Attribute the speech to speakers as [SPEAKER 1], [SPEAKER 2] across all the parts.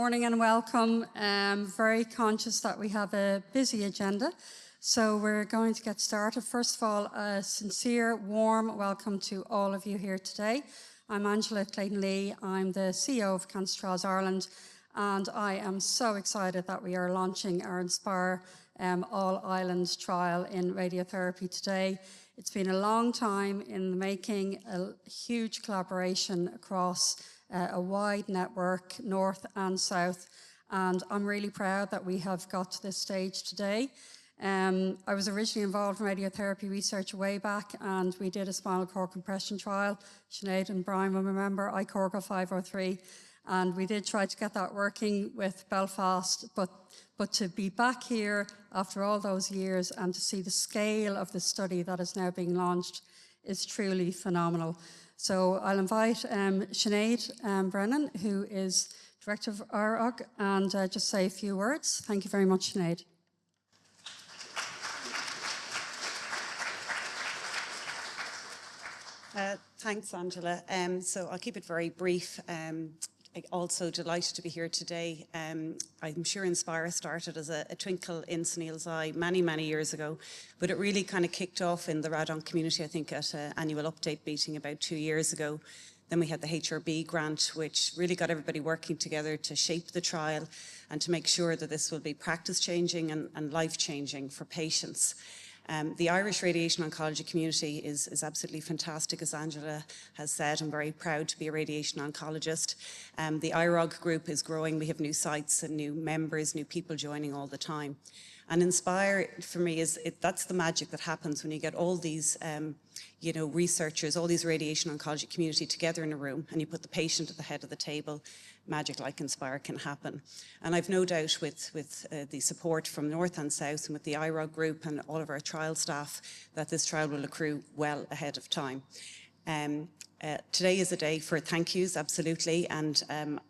[SPEAKER 1] morning and welcome. Very conscious that we have a busy agenda, so we're going to get started. First of all, a sincere, warm welcome to all of you here today. I'm Angela Clayton-Lee. I'm the CEO of Cancer Trials Ireland, and I am so excited that we are launching our Inspire All-Ireland trial in radiotherapy today. It's been a long time in the making, a huge collaboration across a wide network, north and south, and I'm really proud that we have got to this stage today. I was originally involved in radiotherapy research way back, and we did a spinal cord compression trial. Sinead and Brian will remember ICORGO 503, and we did try to get that working with Belfast, but to be back here after all those years and to see the scale of the study that is now being launched is truly phenomenal. So I'll invite Sinead Brennan, who is Director of IRROG, and just say a few words. Thank you very much, Sinead.
[SPEAKER 2] Thanks, Angela. So I'll keep it very brief. Also delighted to be here today. I'm sure Inspire started as a twinkle in Sunil's eye many, many years ago, but it really kind of kicked off in the radon community, I think, at an annual update meeting about 2 years ago. Then we had the HRB grant, which really got everybody working together to shape the trial and to make sure that this will be practice-changing and life-changing for patients. The Irish radiation oncology community is absolutely fantastic, as Angela has said. I'm very proud to be a radiation oncologist. The IRROG group is growing. We have new sites and new members, new people joining all the time. And Inspire, for me, that's the magic that happens when you get all these researchers, all these radiation oncology community together in a room, and you put the patient at the head of the table. Magic like Inspire can happen. And I've no doubt with the support from North and South and with the IRROG group and all of our trial staff that this trial will accrue well ahead of time. Today is a day for thank yous, absolutely, and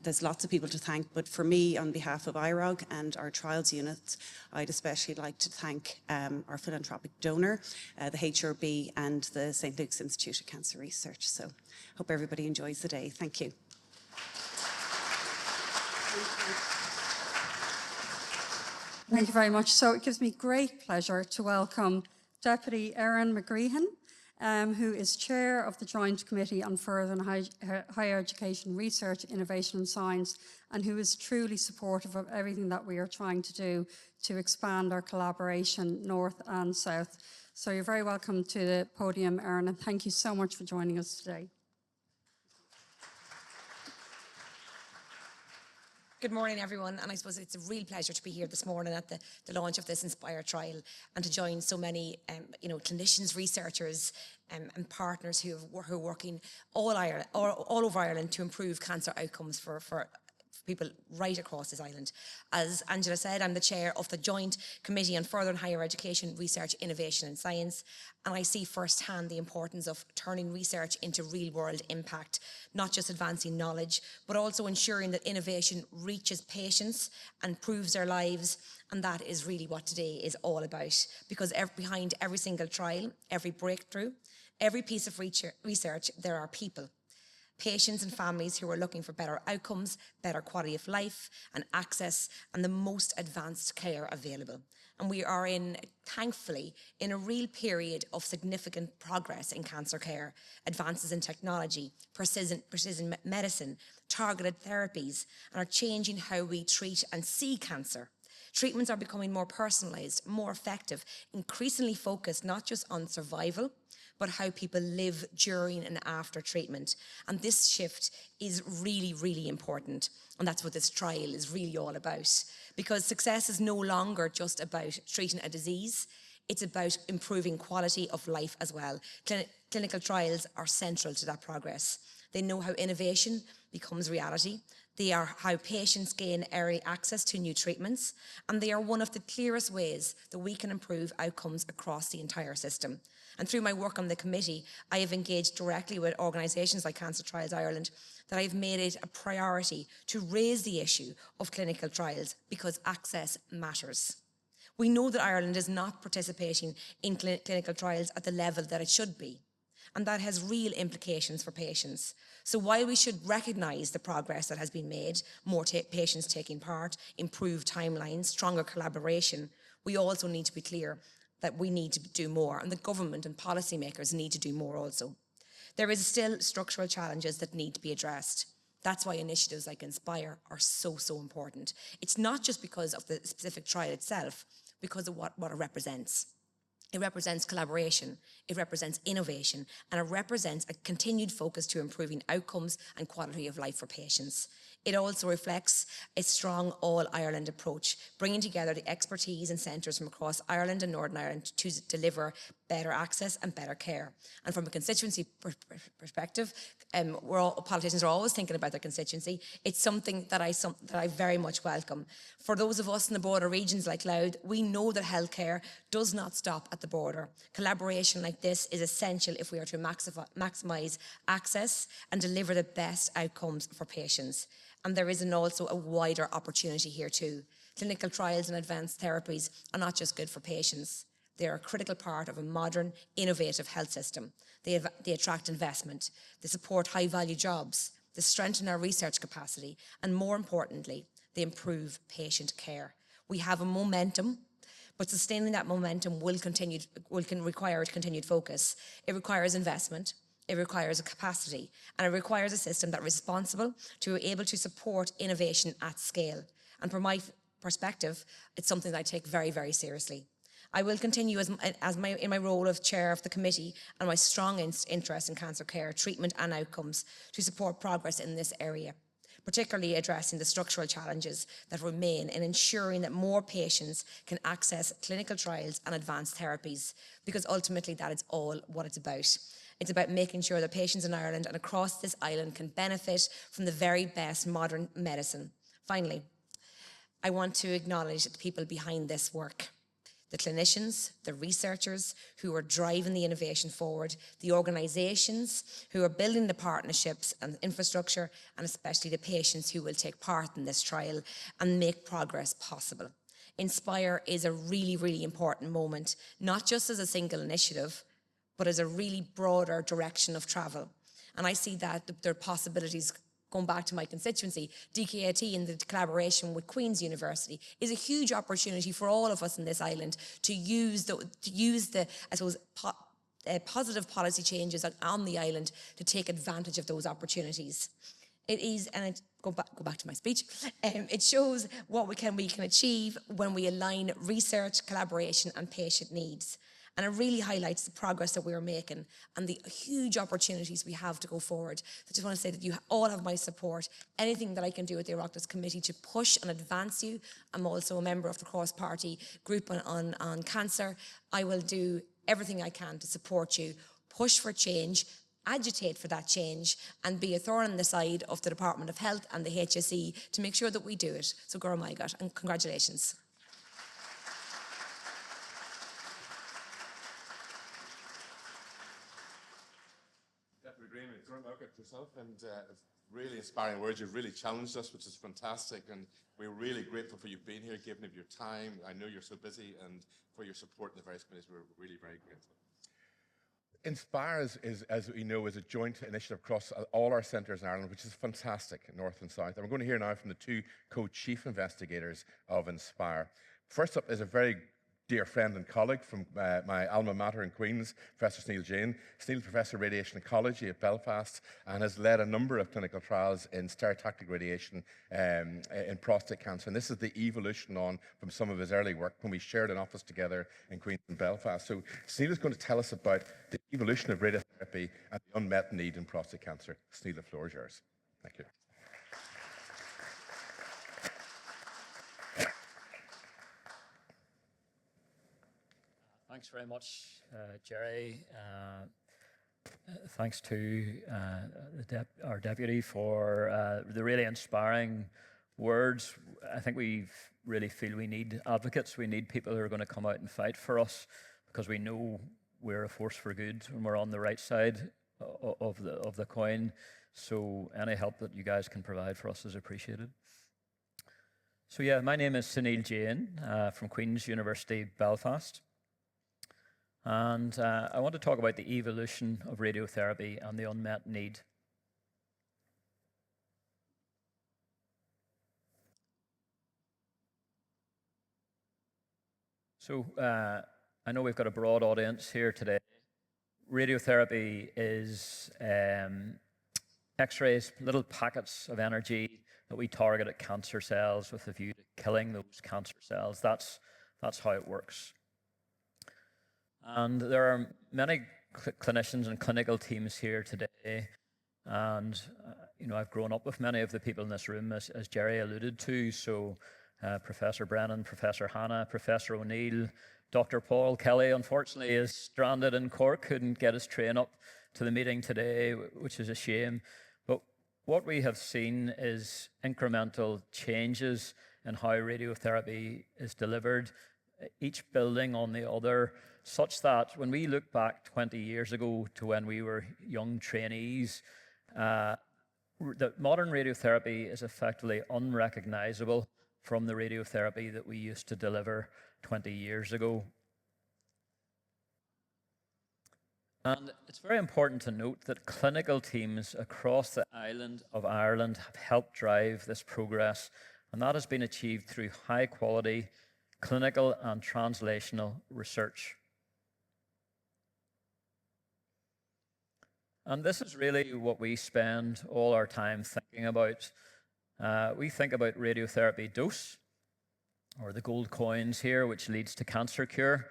[SPEAKER 2] there's lots of people to thank, but for me, on behalf of IRROG and our trials units, I'd especially like to thank our philanthropic donor, the HRB and the St. Luke's Institute of Cancer Research. So hope everybody enjoys the day. Thank you.
[SPEAKER 1] Thank you very much. So it gives me great pleasure to welcome Deputy Erin McGreehan, who is Chair of the Joint Committee on Further and Higher Education Research, Innovation and Science, and who is truly supportive of everything that we are trying to do to expand our collaboration north and south. So you're very welcome to the podium, Erin, and thank you so much for joining us today.
[SPEAKER 3] Good morning, everyone, and I suppose it's a real pleasure to be here this morning at the launch of this Inspire trial and to join so many clinicians, researchers and partners who are working all over Ireland to improve cancer outcomes for people right across this island. As Angela said, I'm the chair of the Joint Committee on Further and Higher Education, Research, Innovation and Science, and I see firsthand the importance of turning research into real-world impact, not just advancing knowledge, but also ensuring that innovation reaches patients and improves their lives, and that is really what today is all about, because behind every single trial, every breakthrough, every piece of research, there are people. Patients and families who are looking for better outcomes, better quality of life and access, and the most advanced care available. And we are thankfully, in a real period of significant progress in cancer care, advances in technology, precision medicine, targeted therapies, and are changing how we treat and see cancer. Treatments are becoming more personalised, more effective, increasingly focused not just on survival, but how people live during and after treatment. And this shift is really, really important. And that's what this trial is really all about. Because success is no longer just about treating a disease, it's about improving quality of life as well. Clinical trials are central to that progress. They know how innovation becomes reality. They are how patients gain early access to new treatments. And they are one of the clearest ways that we can improve outcomes across the entire system. And through my work on the committee, I have engaged directly with organisations like Cancer Trials Ireland that I've made it a priority to raise the issue of clinical trials because access matters. We know that Ireland is not participating in clinical trials at the level that it should be. and that has real implications for patients. So while we should recognise the progress that has been made, more patients taking part, improved timelines, stronger collaboration, we also need to be clear that we need to do more, and the government and policymakers need to do more also. There is still structural challenges that need to be addressed. That's why initiatives like Inspire are so, so important. It's not just because of the specific trial itself, because of what it represents. It represents collaboration, it represents innovation, and it represents a continued focus to improving outcomes and quality of life for patients. It also reflects a strong all-Ireland approach, bringing together the expertise and centres from across Ireland and Northern Ireland to deliver better access and better care. And from a constituency perspective, politicians are always thinking about their constituency. It's something that I very much welcome. For those of us in the border regions like Louth, we know that healthcare does not stop at the border. Collaboration like this is essential if we are to maximise access and deliver the best outcomes for patients. And there is also a wider opportunity here too. Clinical trials and advanced therapies are not just good for patients. They are a critical part of a modern, innovative health system. They attract investment, they support high-value jobs, they strengthen our research capacity, and more importantly, they improve patient care. We have a momentum, but sustaining that momentum will require continued focus. It requires investment, it requires a capacity, and it requires a system that is responsible to be able to support innovation at scale. And from my perspective, it's something that I take very, very seriously. I will continue in my role of chair of the committee and my strong interest in cancer care, treatment and outcomes to support progress in this area, particularly addressing the structural challenges that remain in ensuring that more patients can access clinical trials and advanced therapies, because ultimately that is all what it's about. It's about making sure that patients in Ireland and across this island can benefit from the very best modern medicine. Finally, I want to acknowledge the people behind this work. The clinicians, the researchers who are driving the innovation forward, the organisations who are building the partnerships and infrastructure, and especially the patients who will take part in this trial and make progress possible. Inspire is a really, really important moment, not just as a single initiative, but as a really broader direction of travel. And I see that there are possibilities. Going back to my constituency, DKIT and the collaboration with Queen's University is a huge opportunity for all of us in this island to use the I suppose, positive policy changes on the island to take advantage of those opportunities. It is, and go back to my speech, it shows what we can achieve when we align research, collaboration and patient needs. And it really highlights the progress that we are making and the huge opportunities we have to go forward. I just want to say that you all have my support. Anything that I can do with the IRROG committee to push and advance you. I'm also a member of the cross-party group on cancer. I will do everything I can to support you, push for change, agitate for that change, and be a thorn in the side of the Department of Health and the HSE to make sure that we do it. So, Gora Maigat, and congratulations.
[SPEAKER 4] Yourself, and really inspiring words. You've really challenged us, which is fantastic, and we're really grateful for you being here, giving of your time. I know you're so busy, and for your support in the various committees. We're really very grateful. Inspire is, as we know, is a joint initiative across all our centres in Ireland, which is fantastic, north and south. And we're going to hear now from the two co-chief investigators of Inspire. First up is a very dear friend and colleague from my alma mater in Queen's, Professor Sneil Jane. Sneil, Professor of Radiation Oncology at Belfast, and has led a number of clinical trials in stereotactic radiation in prostate cancer. And this is the evolution on from some of his early work when we shared an office together in Queen's and Belfast. So Sneil is going to tell us about the evolution of radiotherapy and the unmet need in prostate cancer. Sneil, the floor is yours. Thank you.
[SPEAKER 5] Thanks very much, Jerry. Thanks to our deputy for the really inspiring words. I think we really feel we need advocates. We need people who are going to come out and fight for us, because we know we're a force for good and we're on the right side of the coin. So any help that you guys can provide for us is appreciated. So yeah, my name is Sneil Jane from Queen's University, Belfast. And I want to talk about the evolution of radiotherapy and the unmet need. So I know we've got a broad audience here today. Radiotherapy is X-rays, little packets of energy that we target at cancer cells with a view to killing those cancer cells. That's how it works. And there are many clinicians and clinical teams here today. And I've grown up with many of the people in this room, as Jerry alluded to. So Professor Brennan, Professor Hannah, Professor O'Neill, Dr. Paul Kelly, unfortunately, is stranded in Cork, couldn't get his train up to the meeting today, which is a shame. But what we have seen is incremental changes in how radiotherapy is delivered, each building on the other, such that when we look back 20 years ago to when we were young trainees, the modern radiotherapy is effectively unrecognizable from the radiotherapy that we used to deliver 20 years ago. And it's very important to note that clinical teams across the island of Ireland have helped drive this progress, and that has been achieved through high-quality clinical and translational research. And this is really what we spend all our time thinking about. We think about radiotherapy dose, or the gold coins here, which leads to cancer cure,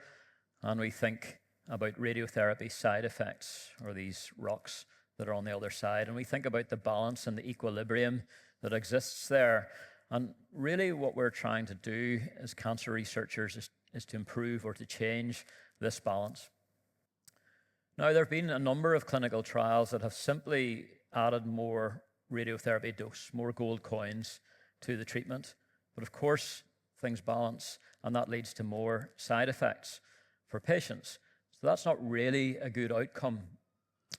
[SPEAKER 5] and we think about radiotherapy side effects, or these rocks that are on the other side, and we think about the balance and the equilibrium that exists there. And really what we're trying to do as cancer researchers is to improve or to change this balance. Now, there have been a number of clinical trials that have simply added more radiotherapy dose, more gold coins to the treatment. But of course, things balance, and that leads to more side effects for patients. So that's not really a good outcome.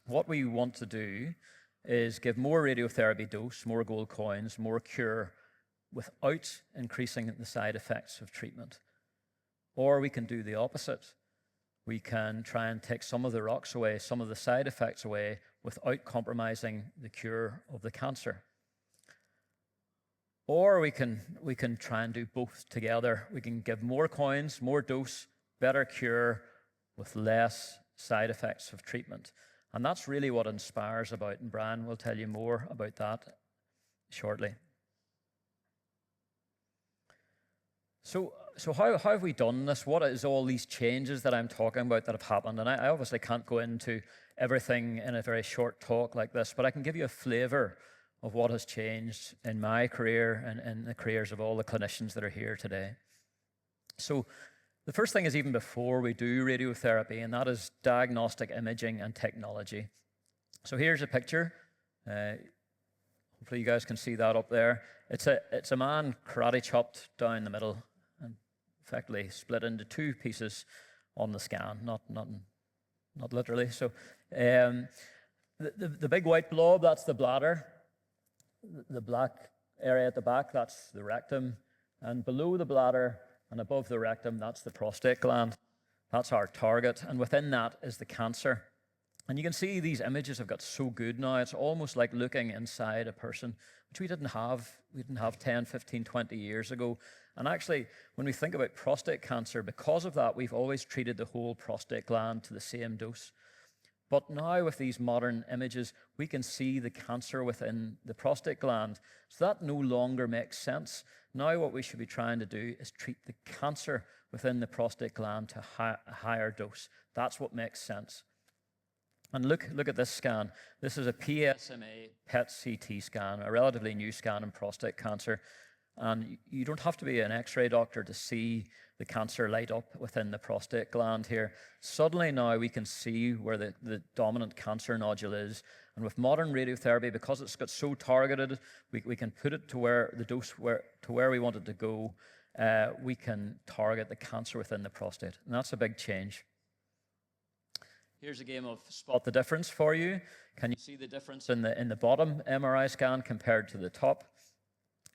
[SPEAKER 5] What we want to do is give more radiotherapy dose, more gold coins, more cure, without increasing the side effects of treatment. Or we can do the opposite. We can try and take some of the rocks away, some of the side effects away, without compromising the cure of the cancer. Or we can try and do both together. We can give more coins, more dose, better cure, with less side effects of treatment. And that's really what Inspire's about, and Brian will tell you more about that shortly. So how have we done this? What is all these changes that I'm talking about that have happened? And I obviously can't go into everything in a very short talk like this, but I can give you a flavor of what has changed in my career and in the careers of all the clinicians that are here today. So the first thing is even before we do radiotherapy, and that is diagnostic imaging and technology. So here's a picture. Hopefully you guys can see that up there. It's a man karate chopped down the middle and effectively split into two pieces on the scan, not literally. So the big white blob, that's the bladder. The black area at the back, that's the rectum. And below the bladder and above the rectum, that's the prostate gland. That's our target. And within that is the cancer. And you can see these images have got so good now. It's almost like looking inside a person, which we didn't have 10, 15, 20 years ago. And actually, when we think about prostate cancer, because of that, we've always treated the whole prostate gland to the same dose. But now with these modern images, we can see the cancer within the prostate gland. So that no longer makes sense. Now what we should be trying to do is treat the cancer within the prostate gland to a higher dose. That's what makes sense. And look at this scan. This is a PSMA PET-CT scan, a relatively new scan in prostate cancer. And you don't have to be an X-ray doctor to see the cancer light up within the prostate gland here. Suddenly now we can see where the dominant cancer nodule is. And with modern radiotherapy, because it's got so targeted, we can put it to where the dose to where we want it to go. We can target the cancer within the prostate. And that's a big change. Here's a game of spot the difference for you. Can you see the difference in the bottom MRI scan compared to the top?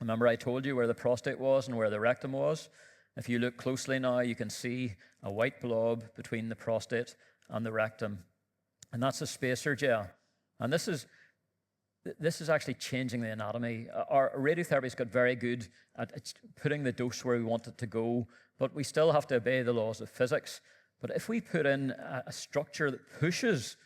[SPEAKER 5] Remember I told you where the prostate was and where the rectum was? If you look closely now, you can see a white blob between the prostate and the rectum, and that's a spacer gel. And this is actually changing the anatomy. Our radiotherapy's got very good at putting the dose where we want it to go, but we still have to obey the laws of physics. But if we put in a structure that pushes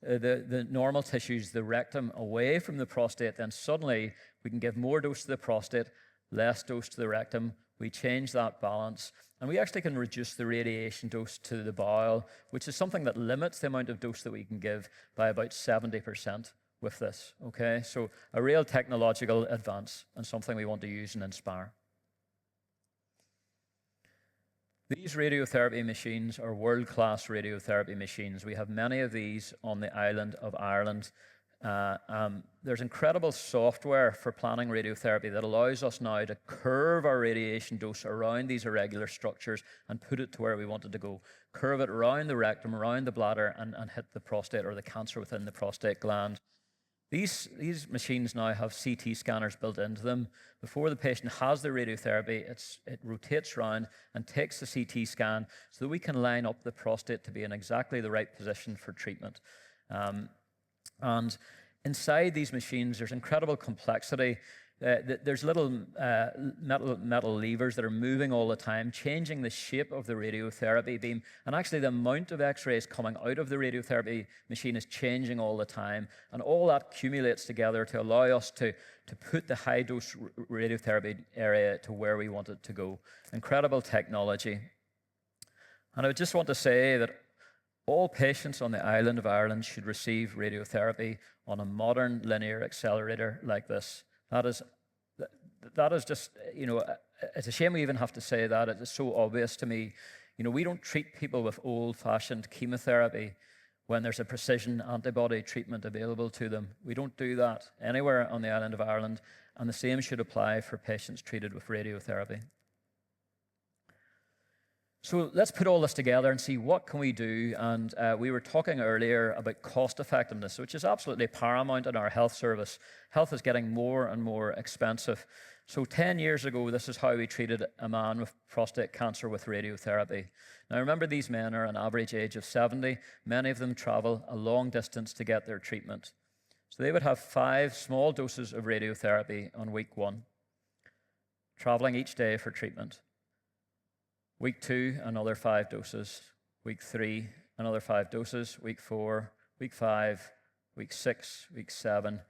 [SPEAKER 5] the normal tissues, the rectum, away from the prostate, then suddenly we can give more dose to the prostate, less dose to the rectum. We change that balance, and we actually can reduce the radiation dose to the bowel, which is something that limits the amount of dose that we can give by about 70% with this, okay? So a real technological advance and something we want to use and inspire. These radiotherapy machines are world-class radiotherapy machines. We have many of these on the island of Ireland. There's incredible software for planning radiotherapy that allows us now to curve our radiation dose around these irregular structures and put it to where we want it to go. Curve it around the rectum, around the bladder, and hit the prostate or the cancer within the prostate gland. These machines now have CT scanners built into them. Before the patient has the radiotherapy, it rotates around and takes the CT scan so that we can line up the prostate to be in exactly the right position for treatment. And inside these machines, there's incredible complexity. There's little metal levers that are moving all the time, changing the shape of the radiotherapy beam. And actually, the amount of X-rays coming out of the radiotherapy machine is changing all the time. And all that accumulates together to allow us to put the high-dose radiotherapy area to where we want it to go. Incredible technology. And I would just want to say that all patients on the island of Ireland should receive radiotherapy on a modern linear accelerator like this. That is just, it's a shame we even have to say that. It is so obvious to me. We don't treat people with old-fashioned chemotherapy when there's a precision antibody treatment available to them. We don't do that anywhere on the island of Ireland, and the same should apply for patients treated with radiotherapy. So let's put all this together and see what can we do. And we were talking earlier about cost effectiveness, which is absolutely paramount in our health service. Health is getting more and more expensive. So 10 years ago, this is how we treated a man with prostate cancer with radiotherapy. Now remember, these men are an average age of 70. Many of them travel a long distance to get their treatment. So they would have 5 small doses of radiotherapy on week 1, traveling each day for treatment. Week 2, another 5 doses. Week 3, another 5 doses. Week 4, week 5, week 6, week 7,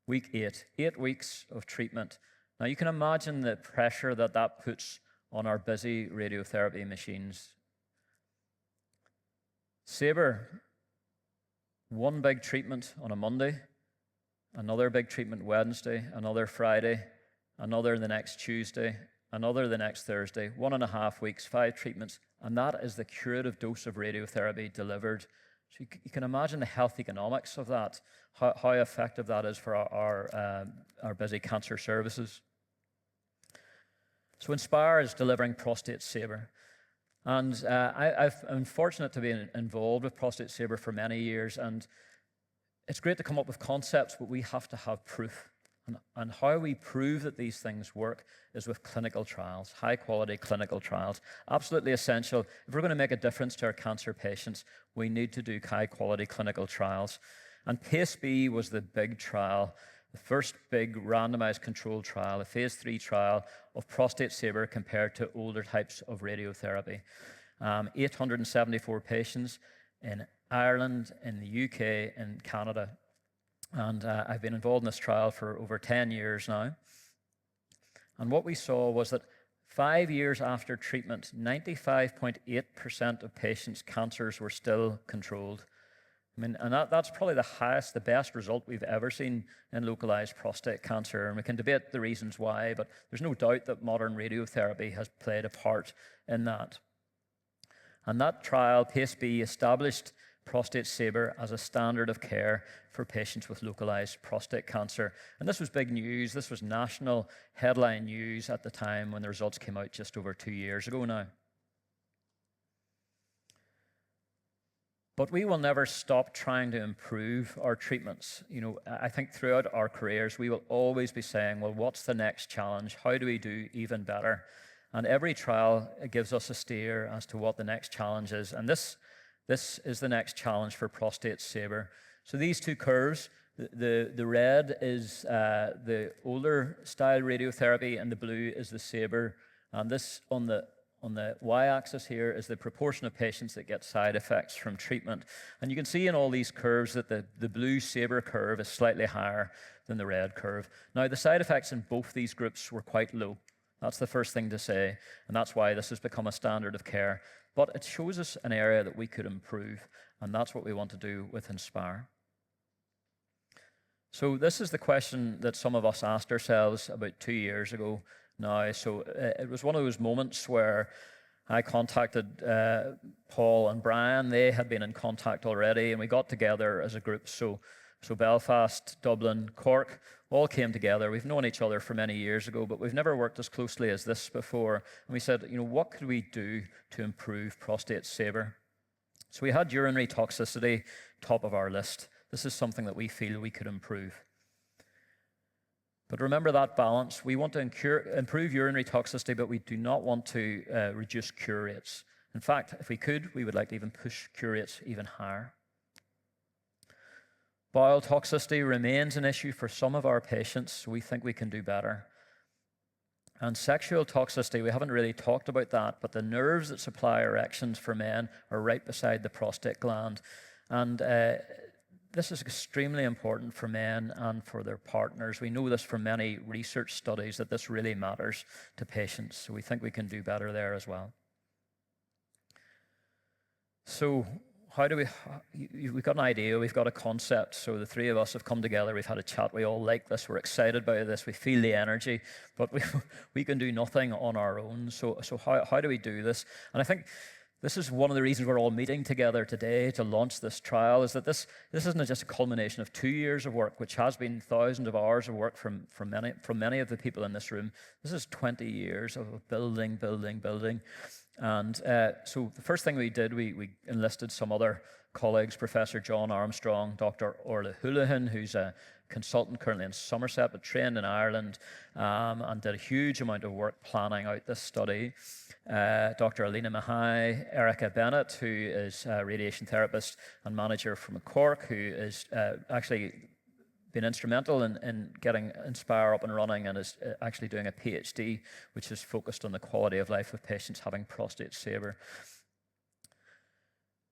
[SPEAKER 5] week 8. 8 weeks of treatment. Now you can imagine the pressure that puts on our busy radiotherapy machines. Sabre, 1 big treatment on a Monday, another big treatment Wednesday, another Friday, another the next Tuesday, another the next Thursday, 1.5 weeks, 5 treatments, and that is the curative dose of radiotherapy delivered. So you can imagine the health economics of that, how effective that is for our busy cancer services. So Inspire is delivering Prostate Sabre. And I'm fortunate to be involved with Prostate Sabre for many years, and it's great to come up with concepts, but we have to have proof. And how we prove that these things work is with clinical trials, high-quality clinical trials. Absolutely essential. If we're going to make a difference to our cancer patients, we need to do high-quality clinical trials. And PACE-B was the big trial, the first big randomized controlled trial, a phase 3 trial of Prostate Sabre compared to older types of radiotherapy. 874 patients in Ireland, in the UK, in Canada. And I've been involved in this trial for over 10 years now. And what we saw was that 5 years after treatment, 95.8% of patients' cancers were still controlled. I mean, and that's probably the highest, the best result we've ever seen in localized prostate cancer. And we can debate the reasons why, but there's no doubt that modern radiotherapy has played a part in that. And that trial, PACE-B, established Prostate Sabre as a standard of care for patients with localized prostate cancer. And this was big news. This was national headline news at the time when the results came out just over 2 years ago now. But we will never stop trying to improve our treatments. I think throughout our careers, we will always be saying, well, what's the next challenge? How do we do even better? And every trial gives us a steer as to what the next challenge is. And this is the next challenge for Prostate Sabre. So these two curves, the red is the older style radiotherapy and the blue is the Sabre. And this on the y-axis here is the proportion of patients that get side effects from treatment. And you can see in all these curves that the blue Sabre curve is slightly higher than the red curve. Now, the side effects in both these groups were quite low. That's the first thing to say, and that's why this has become a standard of care. But it shows us an area that we could improve, and that's what we want to do with Inspire. So this is the question that some of us asked ourselves about 2 years ago now. So it was one of those moments where I contacted Paul and Brian. They had been in contact already, and we got together as a group. So Belfast, Dublin, Cork, all came together. We've known each other for many years ago, but we've never worked as closely as this before. And we said, what could we do to improve Prostate Sabre? So we had urinary toxicity top of our list. This is something that we feel we could improve. But remember that balance. We want to improve urinary toxicity, but we do not want to reduce cure rates. In fact, if we could, we would like to even push cure rates even higher. Bowel toxicity remains an issue for some of our patients, so we think we can do better. And sexual toxicity, we haven't really talked about that, but the nerves that supply erections for men are right beside the prostate gland. And this is extremely important for men and for their partners. We know this from many research studies that this really matters to patients, so we think we can do better there as well. So how do we've got an idea, we've got a concept, so the three of us have come together, we've had a chat, we all like this, we're excited about this, we feel the energy, but we can do nothing on our own. So how do we do this? And I think this is one of the reasons we're all meeting together today to launch this trial, is that this isn't just a culmination of 2 years of work, which has been thousands of hours of work from many of the people in this room. This is 20 years of building. And so the first thing we did, we enlisted some other colleagues, Professor John Armstrong, Dr. Orla Houlihan, who's a consultant currently in Somerset, but trained in Ireland, and did a huge amount of work planning out this study. Dr. Alina Mahai, Erica Bennett, who is a radiation therapist and manager from Cork, who is actually been instrumental in getting Inspire up and running, and is actually doing a PhD, which is focused on the quality of life of patients having Prostate Sabre.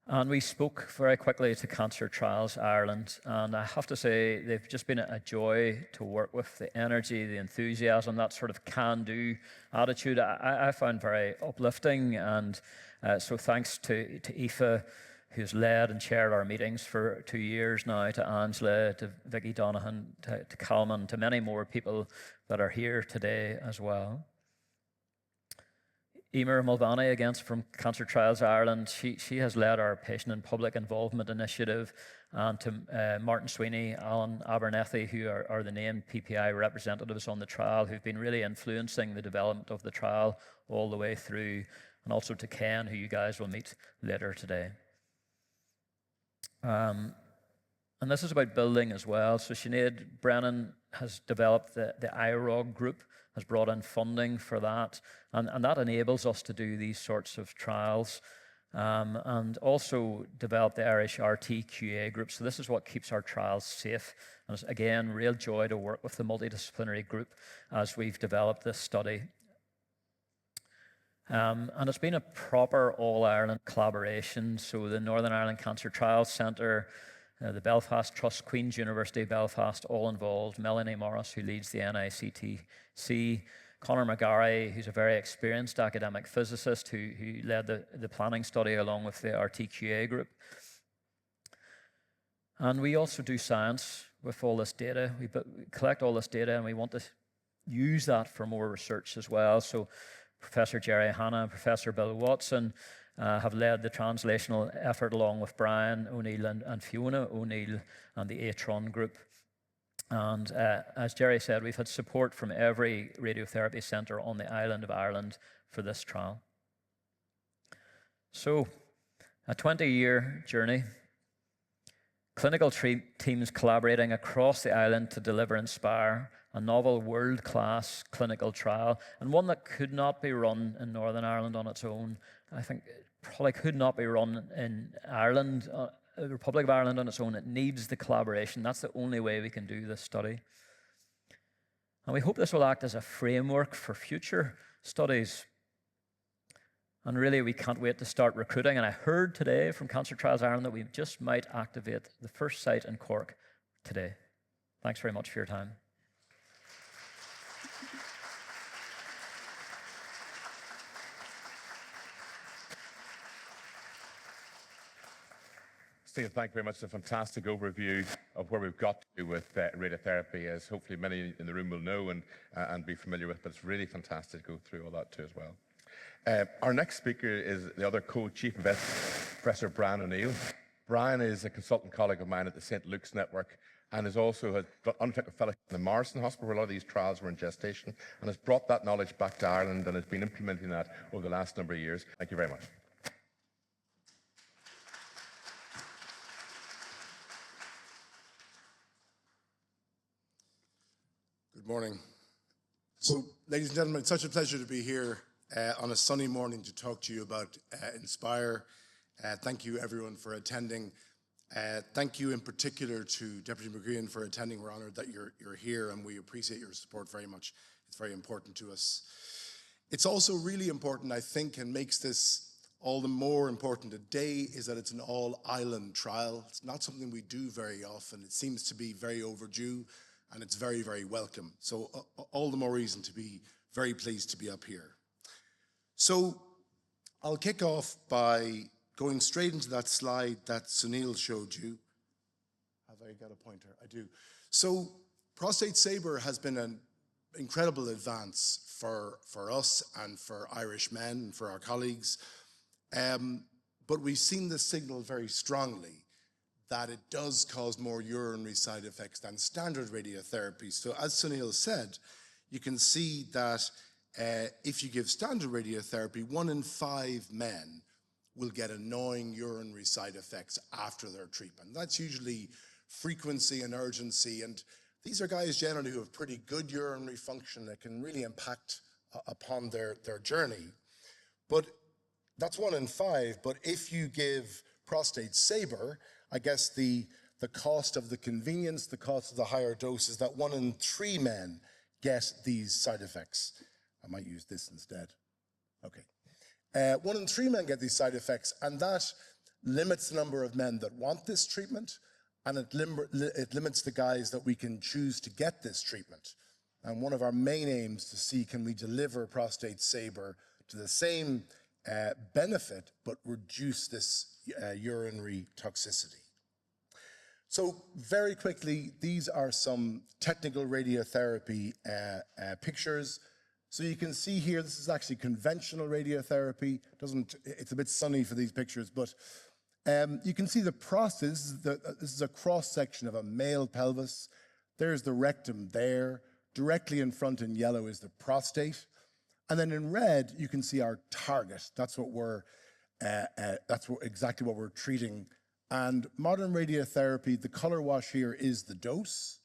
[SPEAKER 5] And we spoke very quickly to Cancer Trials Ireland, and I have to say they've just been a joy to work with. The energy, the enthusiasm, that sort of can-do attitude I found very uplifting, and so thanks to Aoife, who's led and chaired our meetings for 2 years now, to Angela, to Vicky Donohan, to Calman, to many more people that are here today as well. Emer Mulvaney, again, from Cancer Trials Ireland, she has led our patient and public involvement initiative, and to Martin Sweeney, Alan Abernethy, who are the named PPI representatives on the trial, who've been really influencing the development of the trial all the way through, and also to Ken, who you guys will meet later today. And this is about building as well. So Sinead Brennan has developed the IRROG group, has brought in funding for that, and that enables us to do these sorts of trials, and also develop the Irish RTQA group. So this is what keeps our trials safe. And it's, again, real joy to work with the multidisciplinary group as we've developed this study. And it's been a proper all-Ireland collaboration. So the Northern Ireland Cancer Trials Centre, the Belfast Trust, Queen's University Belfast, all involved. Melanie Morris, who leads the NICTC. Conor McGarry, who's a very experienced academic physicist who led the planning study along with the RTQA group. And we also do science with all this data. We collect all this data, and we want to use that for more research as well. So Professor Jerry Hanna and Professor Bill Watson have led the translational effort along with Brian O'Neill and Fiona O'Neill and the Atron group. And as Jerry said, we've had support from every radiotherapy centre on the island of Ireland for this trial. So, a 20-year journey. Clinical teams collaborating across the island to deliver Inspire, a novel world-class clinical trial, and one that could not be run in Northern Ireland on its own. I think it probably could not be run in Ireland, the Republic of Ireland on its own. It needs the collaboration. That's the only way we can do this study. And we hope this will act as a framework for future studies. And really, we can't wait to start recruiting. And I heard today from Cancer Trials Ireland that we just might activate the first site in Cork today. Thanks very much for your time.
[SPEAKER 4] Steve, thank you very much. It's a fantastic overview of where we've got to with radiotherapy, as hopefully many in the room will know and be familiar with, but it's really fantastic to go through all that too as well. Our next speaker is the other co-chief investigator, Professor Brian O'Neill. Brian is a consultant colleague of mine at the St. Luke's Network and is also an undertaken fellowship in the Marsden Hospital, where a lot of these trials were in gestation, and has brought that knowledge back to Ireland and has been implementing that over the last number of years. Thank you very much.
[SPEAKER 6] Good morning. So, ladies and gentlemen, it's such a pleasure to be here on a sunny morning to talk to you about Inspire. Thank you, everyone, for attending. Thank you in particular to Deputy McGreehan for attending. We're honoured that you're here, and we appreciate your support very much. It's very important to us. It's also really important, I think, and makes this all the more important today, is that it's an all-island trial. It's not something we do very often. It seems to be very overdue, and it's very, very welcome. So all the more reason to be very pleased to be up here. So I'll kick off by going straight into that slide that Sunil showed you. Have I got a pointer? I do. So Prostate Sabre has been an incredible advance for us and for Irish men and for our colleagues. But we've seen this signal very strongly that it does cause more urinary side effects than standard radiotherapy. So as Sunil said, you can see that if you give standard radiotherapy, 1 in 5 men will get annoying urinary side effects after their treatment. That's usually frequency and urgency, and these are guys generally who have pretty good urinary function that can really impact upon their journey. But that's 1 in 5, but if you give Prostate Sabre, I guess the cost of the convenience, the cost of the higher dose is that 1 in 3 men get these side effects. I might use this instead. Okay. 1 in 3 men get these side effects, and that limits the number of men that want this treatment, and it limits the guys that we can choose to get this treatment. And one of our main aims to see, can we deliver Prostate Sabre to the same benefit, but reduce this urinary toxicity. So very quickly, these are some technical radiotherapy pictures. So you can see here, this is actually conventional radiotherapy. It's a bit sunny for these pictures, but you can see the prostate. This is a cross-section of a male pelvis. There's the rectum there. Directly in front in yellow is the prostate. And then in red, you can see our target. That's exactly what we're treating. And modern radiotherapy, the color wash here is the dose.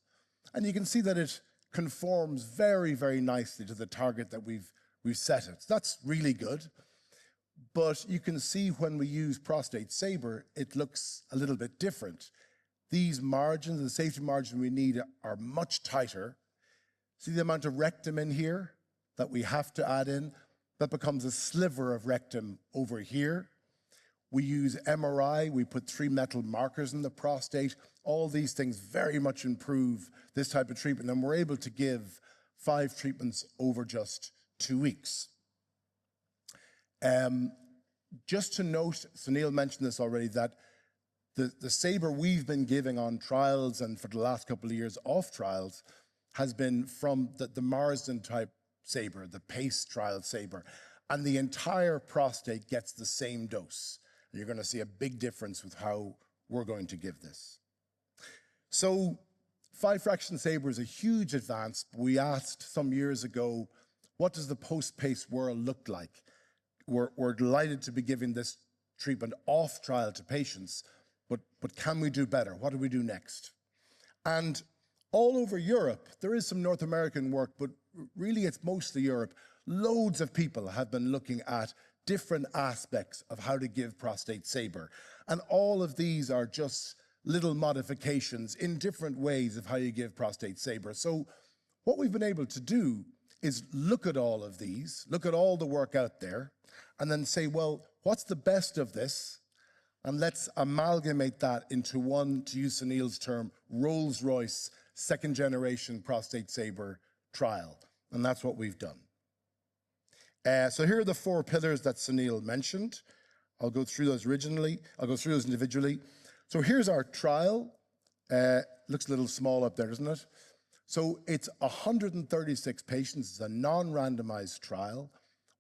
[SPEAKER 6] And you can see that it conforms very, very nicely to the target that we've set it. So that's really good. But you can see when we use Prostate Sabre, it looks a little bit different. These margins, the safety margin we need, are much tighter. See the amount of rectum in here that we have to add in? That becomes a sliver of rectum over here. We use MRI, we put 3 metal markers in the prostate. All these things very much improve this type of treatment, and we're able to give 5 treatments over just 2 weeks. Just to note, Sunil mentioned this already, that the Sabre we've been giving on trials and for the last couple of years off trials has been from the Marsden type Sabre, the PACE trial Sabre, and the entire prostate gets the same dose. You're going to see a big difference with how we're going to give this. So 5-fraction Sabre is a huge advance. We asked some years ago, what does the post-PACE world look like? We're delighted to be giving this treatment off trial to patients, but can we do better? What do we do next? And All over Europe, there is some North American work, but really it's mostly Europe. Loads of people have been looking at different aspects of how to give prostate saber. And all of these are just little modifications in different ways of how you give prostate saber. So what we've been able to do is look at all of these, look at all the work out there, and then say, well, what's the best of this? And let's amalgamate that into one, to use Sunil's term, Rolls-Royce second generation prostate saber trial. And that's what we've done. So here are the 4 pillars that Sunil mentioned. I'll go through those individually. So here's our trial. Looks a little small up there, doesn't it? So it's 136 patients. It's a non-randomized trial.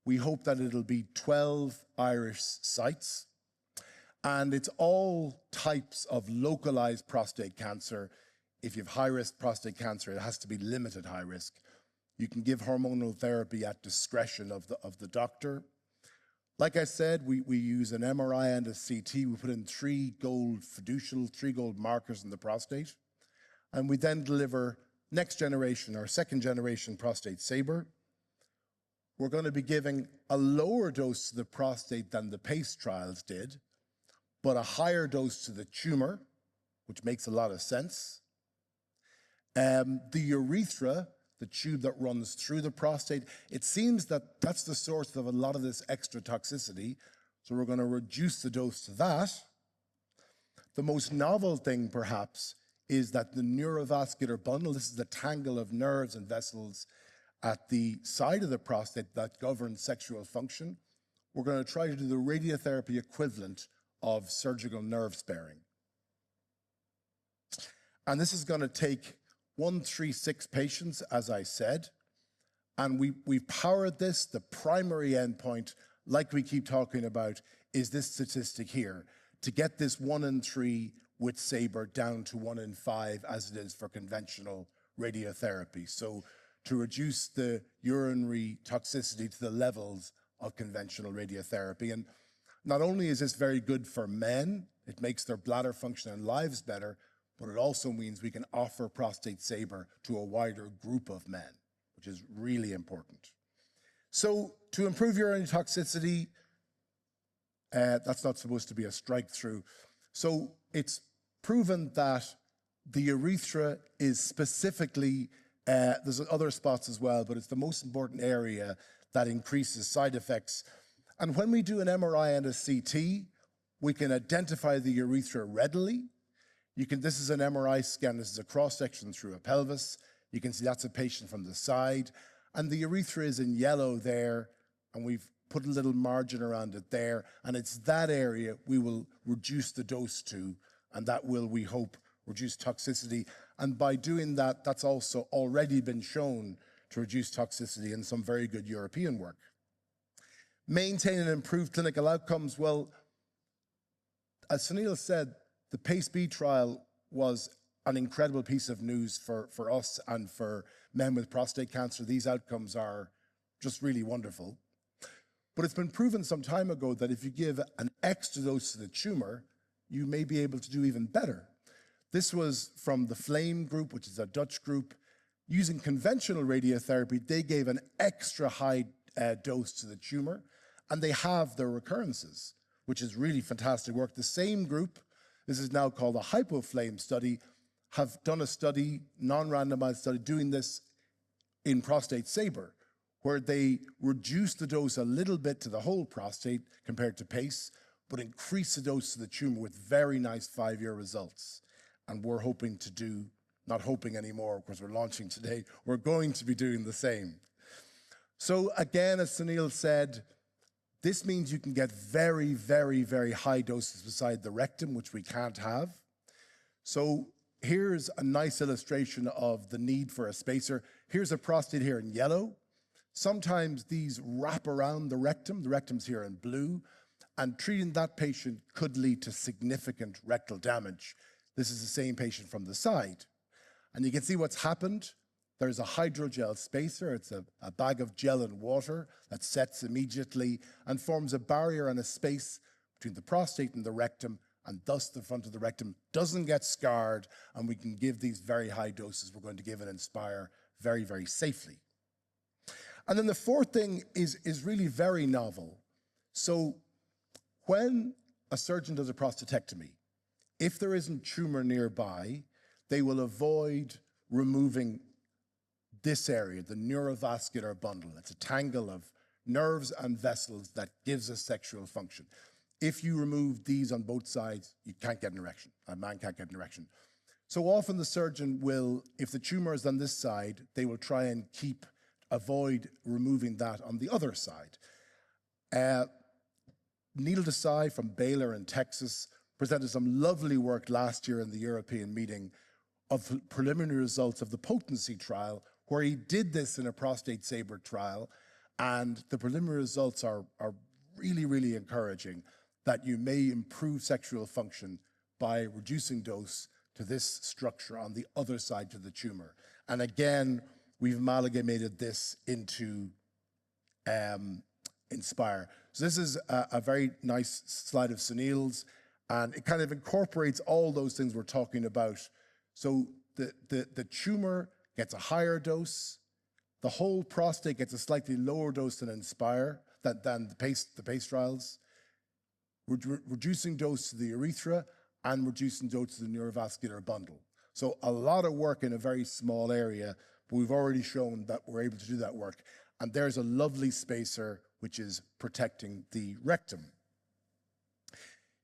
[SPEAKER 6] We hope that it'll be 12 Irish sites. And it's all types of localized prostate cancer. If you have high-risk prostate cancer, it has to be limited high risk. You can give hormonal therapy at discretion of the doctor. Like I said, we use an MRI and a CT. We put in 3 gold fiducial, 3 gold markers in the prostate. And we then deliver next generation or second generation prostate saber. We're going to be giving a lower dose to the prostate than the PACE trials did, but a higher dose to the tumor, which makes a lot of sense. The urethra, the tube that runs through the prostate, it seems that that's the source of a lot of this extra toxicity. So we're going to reduce the dose to that. The most novel thing, perhaps, is that the neurovascular bundle, this is the tangle of nerves and vessels at the side of the prostate that governs sexual function. We're going to try to do the radiotherapy equivalent of surgical nerve sparing. And this is going to take 136 patients, as I said, and we've powered this. The primary endpoint, like we keep talking about, is this statistic here, to get this 1 in 3 with saber down to 1 in 5, as it is for conventional radiotherapy. So to reduce the urinary toxicity to the levels of conventional radiotherapy. And not only is this very good for men, it makes their bladder function and lives better, but it also means we can offer prostate saber to a wider group of men, which is really important. So to improve urinary toxicity, that's not supposed to be a strike through. So it's proven that the urethra is specifically, there's other spots as well, but it's the most important area that increases side effects. And when we do an MRI and a CT, we can identify the urethra readily. This is an MRI scan, this is a cross-section through a pelvis. You can see that's a patient from the side. And the urethra is in yellow there, and we've put a little margin around it there. And it's that area we will reduce the dose to, and that will, we hope, reduce toxicity. And by doing that, that's also already been shown to reduce toxicity in some very good European work. Maintain and improve clinical outcomes. Well, as Sunil said, the PACE-B trial was an incredible piece of news for us and for men with prostate cancer. These outcomes are just really wonderful. But it's been proven some time ago that if you give an extra dose to the tumor, you may be able to do even better. This was from the FLAME group, which is a Dutch group. Using conventional radiotherapy, they gave an extra high dose to the tumor, and they have their recurrences, which is really fantastic work. The same group, this is now called a hypoflame study, have done a study, non-randomized study, doing this in prostate saber, where they reduce the dose a little bit to the whole prostate compared to PACE, but increase the dose to the tumor with very nice 5-year results. And we're hoping to do, not hoping anymore, because we're launching today, we're going to be doing the same. So again, as Sunil said, this means you can get very, very, very high doses beside the rectum, which we can't have. So here's a nice illustration of the need for a spacer. Here's a prostate here in yellow. Sometimes these wrap around the rectum. The rectum's here in blue. And treating that patient could lead to significant rectal damage. This is the same patient from the side. And you can see what's happened. There's a hydrogel spacer. It's a bag of gel and water that sets immediately and forms a barrier and a space between the prostate and the rectum, and thus the front of the rectum doesn't get scarred, and we can give these very high doses we're going to give in Inspire very, very safely. And then the fourth thing is really very novel. So when a surgeon does a prostatectomy, if there isn't tumor nearby, they will avoid removing this area, the neurovascular bundle. It's a tangle of nerves and vessels that gives us sexual function. If you remove these on both sides, you can't get an erection. A man can't get an erection. So often the surgeon will, if the tumor is on this side, they will try and avoid removing that on the other side. Neil Desai from Baylor in Texas presented some lovely work last year in the European meeting of preliminary results of the potency trial, where he did this in a prostate saber trial, and the preliminary results are really, really encouraging, that you may improve sexual function by reducing dose to this structure on the other side to the tumor. And again, we've amalgamated this into Inspire. So this is a very nice slide of Sunil's, and it kind of incorporates all those things we're talking about. So the tumor gets a higher dose, the whole prostate gets a slightly lower dose than Inspire, than the PACE trials, reducing dose to the urethra and reducing dose to the neurovascular bundle. So a lot of work in a very small area, but we've already shown that we're able to do that work. And there's a lovely spacer which is protecting the rectum.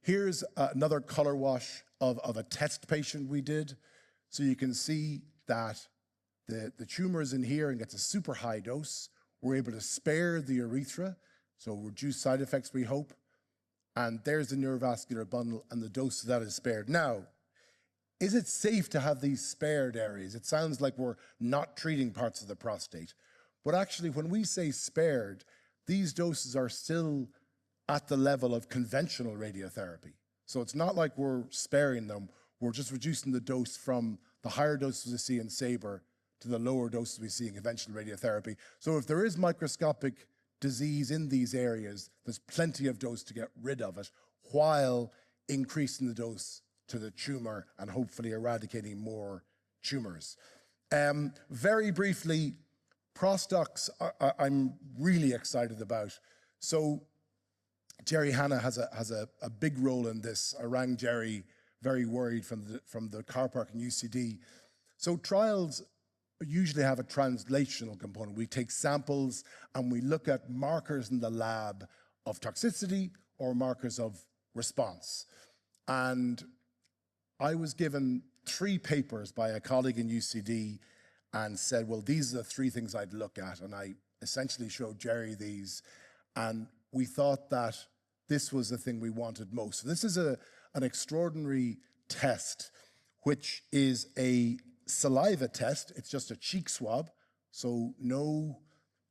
[SPEAKER 6] Here's another color wash of a test patient we did. So you can see that the tumor is in here and gets a super high dose. We're able to spare the urethra, so reduce side effects, we hope. And there's the neurovascular bundle, and the dose of that is spared. Now, is it safe to have these spared areas? It sounds like we're not treating parts of the prostate. But actually, when we say spared, these doses are still at the level of conventional radiotherapy. So it's not like we're sparing them. We're just reducing the dose from the higher doses we see in SABR to the lower doses we see in conventional radiotherapy. So if there is microscopic disease in these areas, there's plenty of dose to get rid of it while increasing the dose to the tumor and hopefully eradicating more tumors. Very briefly, Prostox I'm really excited about. So Jerry Hanna has a big role in this. I rang Jerry very worried from the car park in UCD. So trials usually have a translational component. We take samples and we look at markers in the lab of toxicity or markers of response. And I was given 3 papers by a colleague in UCD and said, well, these are the 3 things I'd look at. And I essentially showed Jerry these, and we thought that this was the thing we wanted most. So this is an extraordinary test, which is a saliva test. It's just a cheek swab, so no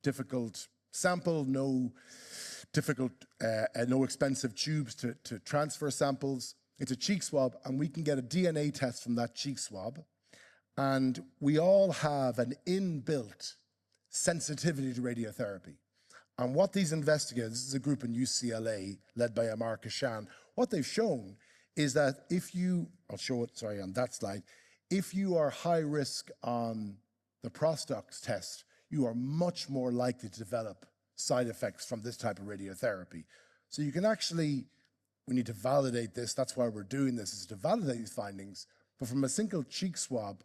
[SPEAKER 6] difficult sample, no expensive tubes to transfer samples. It's a cheek swab, and we can get a DNA test from that cheek swab. And we all have an inbuilt sensitivity to radiotherapy. And what these investigators, this is a group in UCLA led by Amar Kashan, what they've shown is that if you, I'll show it, sorry, on that slide, if you are high risk on the Prostox test, you are much more likely to develop side effects from this type of radiotherapy. So you can actually, we need to validate this, that's why we're doing this, is to validate these findings, but from a single cheek swab,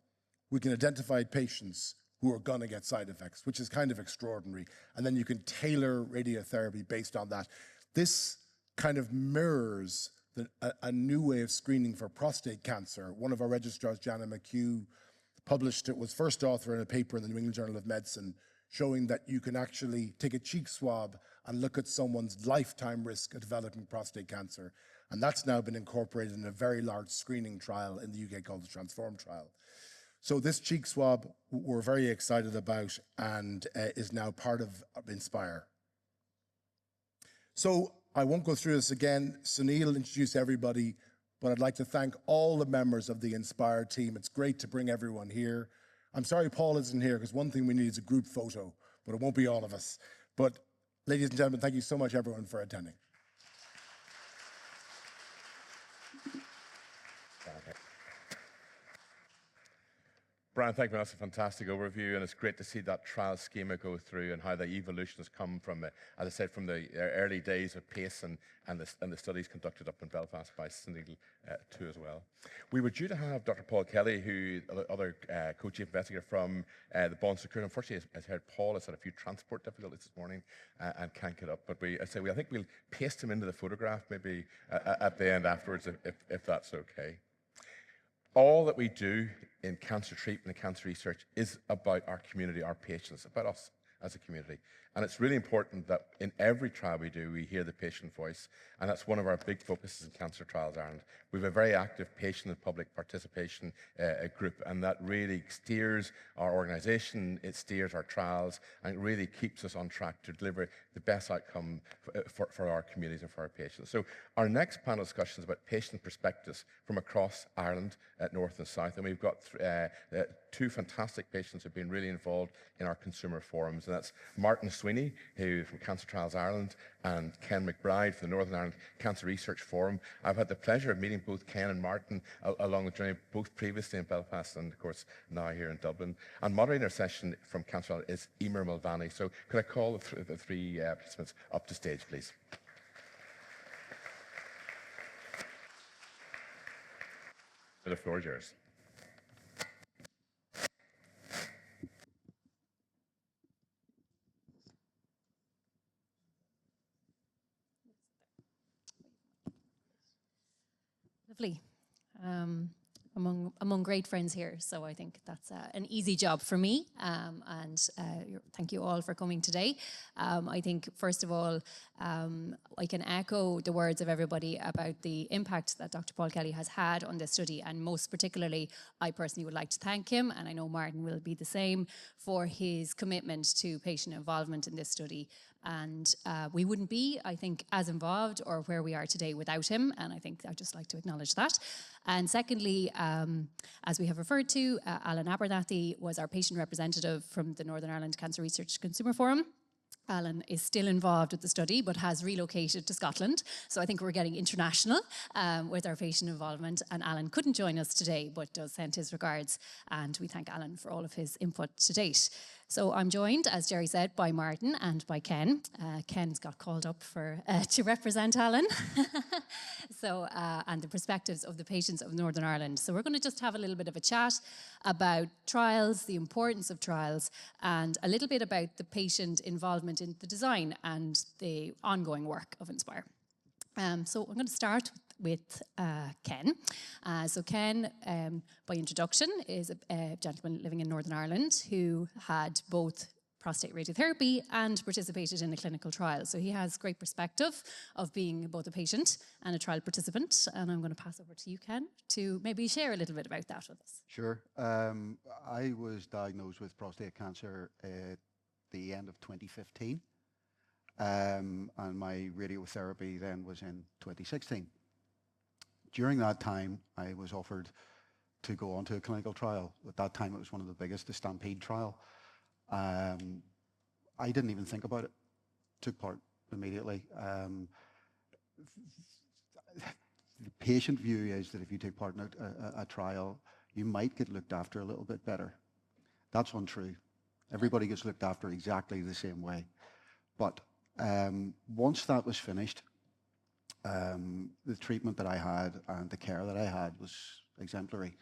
[SPEAKER 6] we can identify patients who are gonna get side effects, which is kind of extraordinary. And then you can tailor radiotherapy based on that. This kind of mirrors a new way of screening for prostate cancer. One of our registrars, Jana McHugh, published it, was first author in a paper in the New England Journal of Medicine, showing that you can actually take a cheek swab and look at someone's lifetime risk of developing prostate cancer. And that's now been incorporated in a very large screening trial in the UK called the Transform trial. So this cheek swab we're very excited about and is now part of Inspire. So I won't go through this again. Sunil introduced everybody, but I'd like to thank all the members of the Inspire team. It's great to bring everyone here. I'm sorry Paul isn't here, because one thing we need is a group photo, but it won't be all of us. But ladies and gentlemen, thank you so much everyone for attending.
[SPEAKER 4] Brian, thank you. That's a fantastic overview, and it's great to see that trial schema go through and how the evolution has come from, as I said, from the early days of PACE and the studies conducted up in Belfast by Cindy too as well. We were due to have Dr. Paul Kelly, who other co-chief investigator from the Bond Secure. Unfortunately, as heard, Paul has had a few transport difficulties this morning and can't get up. But I think we'll paste him into the photograph maybe at the end afterwards, if that's okay. All that we do in cancer treatment and cancer research is about our community, our patients, about us as a community. And it's really important that in every trial we do, we hear the patient voice. And that's one of our big focuses in Cancer Trials Ireland. We have a very active patient and public participation group, and that really steers our organisation, it steers our trials, and it really keeps us on track to deliver the best outcome for our communities and for our patients. So our next panel discussion is about patient perspectives from across Ireland, north and south. And we've got two fantastic patients who've been really involved in our consumer forums, and that's Martin Sweeney, who from Cancer Trials Ireland, and Ken McBride from the Northern Ireland Cancer Research Forum. I've had the pleasure of meeting both Ken and Martin along the journey, both previously in Belfast and, of course, now here in Dublin. And moderating our session from Cancer Trials is Emer Mulvaney. So could I call the three participants up to stage, please? The floor is yours.
[SPEAKER 7] Lovely. Among great friends here, so I think that's an easy job for me. Thank you all for coming today. I think, first of all, I can echo the words of everybody about the impact that Dr. Paul Kelly has had on this study, and most particularly, I personally would like to thank him, and I know Martin will be the same, for his commitment to patient involvement in this study. And we wouldn't be, I think, as involved or where we are today without him, and I think I'd just like to acknowledge that. And secondly, as we have referred to, Alan Abernathy was our patient representative from the Northern Ireland Cancer Research Consumer Forum. Alan is still involved with the study, but has relocated to Scotland. So I think we're getting international with our patient involvement. And Alan couldn't join us today, but does send his regards. And we thank Alan for all of his input to date. So I'm joined, as Jerry said, by Martin and by Ken. Ken's got called up to represent Alan. And the perspectives of the patients of Northern Ireland. So we're going to just have a little bit of a chat about trials, the importance of trials, and a little bit about the patient involvement in the design and the ongoing work of Inspire. So I'm going to start with Ken. So Ken, by introduction, is a gentleman living in Northern Ireland who had both prostate radiotherapy and participated in a clinical trial. So he has great perspective of being both a patient and a trial participant. And I'm going to pass over to you, Ken, to maybe share a little bit about that with us.
[SPEAKER 8] Sure. I was diagnosed with prostate cancer at the end of 2015. And my radiotherapy then was in 2016. During that time, I was offered to go on to a clinical trial. At that time, it was one of the biggest, the Stampede trial. I didn't even think about it. Took part immediately. The patient view is that if you take part in a trial, you might get looked after a little bit better. That's untrue. Everybody gets looked after exactly the same way. But once that was finished, the treatment that I had and the care that I had was exemplary.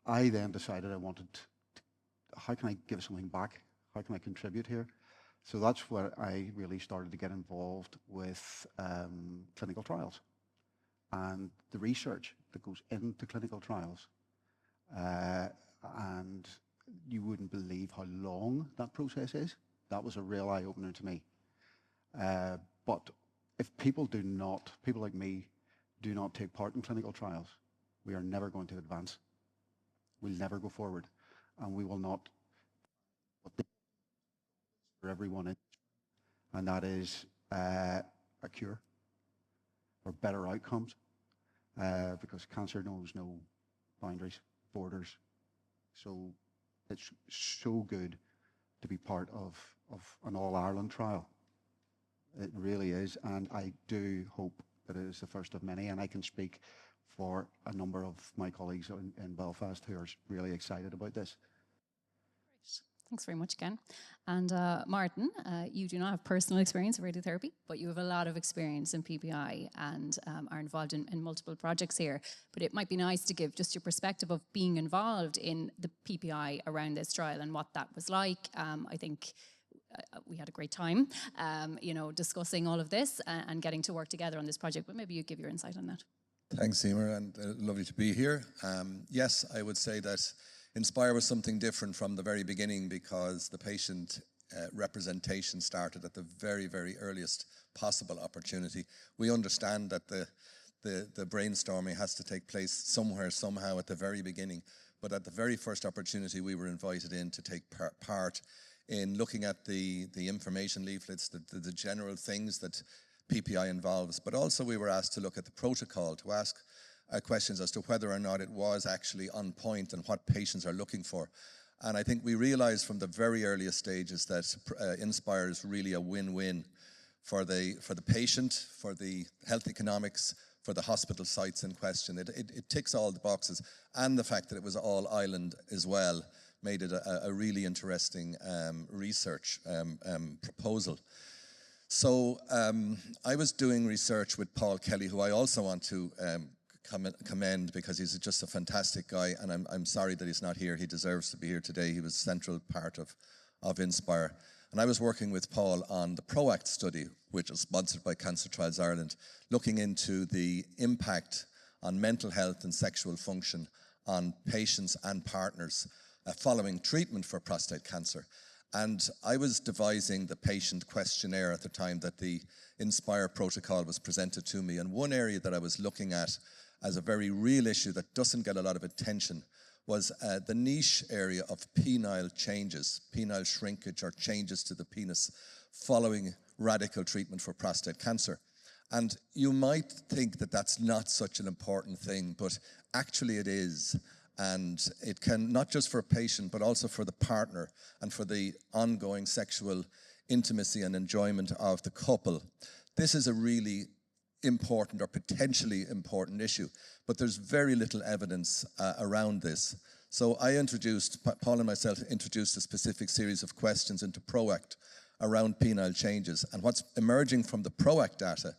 [SPEAKER 8] I then decided I wanted how can I give something back? How can I contribute here? So that's where I really started to get involved with clinical trials and the research that goes into clinical trials. And you wouldn't believe how long that process is. That was a real eye-opener to me. But if people like me, do not take part in clinical trials, we are never going to advance. We'll never go forward. And we will not for everyone, and that is a cure or better outcomes, because cancer knows no boundaries, borders. So it's so good to be part of an all-Ireland trial. It really is, and I do hope but it is the first of many, and I can speak for a number of my colleagues in Belfast who are really excited about this.
[SPEAKER 7] Thanks very much, Ken. And Martin, you do not have personal experience of radiotherapy, but you have a lot of experience in PPI and are involved in multiple projects here. But it might be nice to give just your perspective of being involved in the PPI around this trial and what that was like. I think we had a great time, discussing all of this and getting to work together on this project. But maybe you give your insight on that.
[SPEAKER 9] Thanks, Emer, and lovely to be here. Yes, I would say that Inspire was something different from the very beginning because the patient representation started at the very, very earliest possible opportunity. We understand that the brainstorming has to take place somewhere, somehow at the very beginning, but at the very first opportunity we were invited in to take part in looking at the information leaflets, the general things that PPI involves, but also we were asked to look at the protocol, to ask questions as to whether or not it was actually on point and what patients are looking for. And I think we realized from the very earliest stages that Inspire is really a win-win for the patient, for the health economics, for the hospital sites in question. It ticks all the boxes, and the fact that it was all island as well made it a really interesting research proposal. So I was doing research with Paul Kelly, who I also want to commend because he's just a fantastic guy, and I'm sorry that he's not here. He deserves to be here today. He was a central part of Inspire. And I was working with Paul on the PROACT study, which is sponsored by Cancer Trials Ireland, looking into the impact on mental health and sexual function on patients and partners following treatment for prostate cancer. And I was devising the patient questionnaire at the time that the Inspire protocol was presented to me. And one area that I was looking at as a very real issue that doesn't get a lot of attention was the niche area of penile changes, penile shrinkage or changes to the penis following radical treatment for prostate cancer. And you might think that that's not such an important thing, but actually it is. And it can, not just for a patient, but also for the partner and for the ongoing sexual intimacy and enjoyment of the couple. This is a really important or potentially important issue, but there's very little evidence around this. So Paul and myself introduced a specific series of questions into PROACT around penile changes. And what's emerging from the PROACT data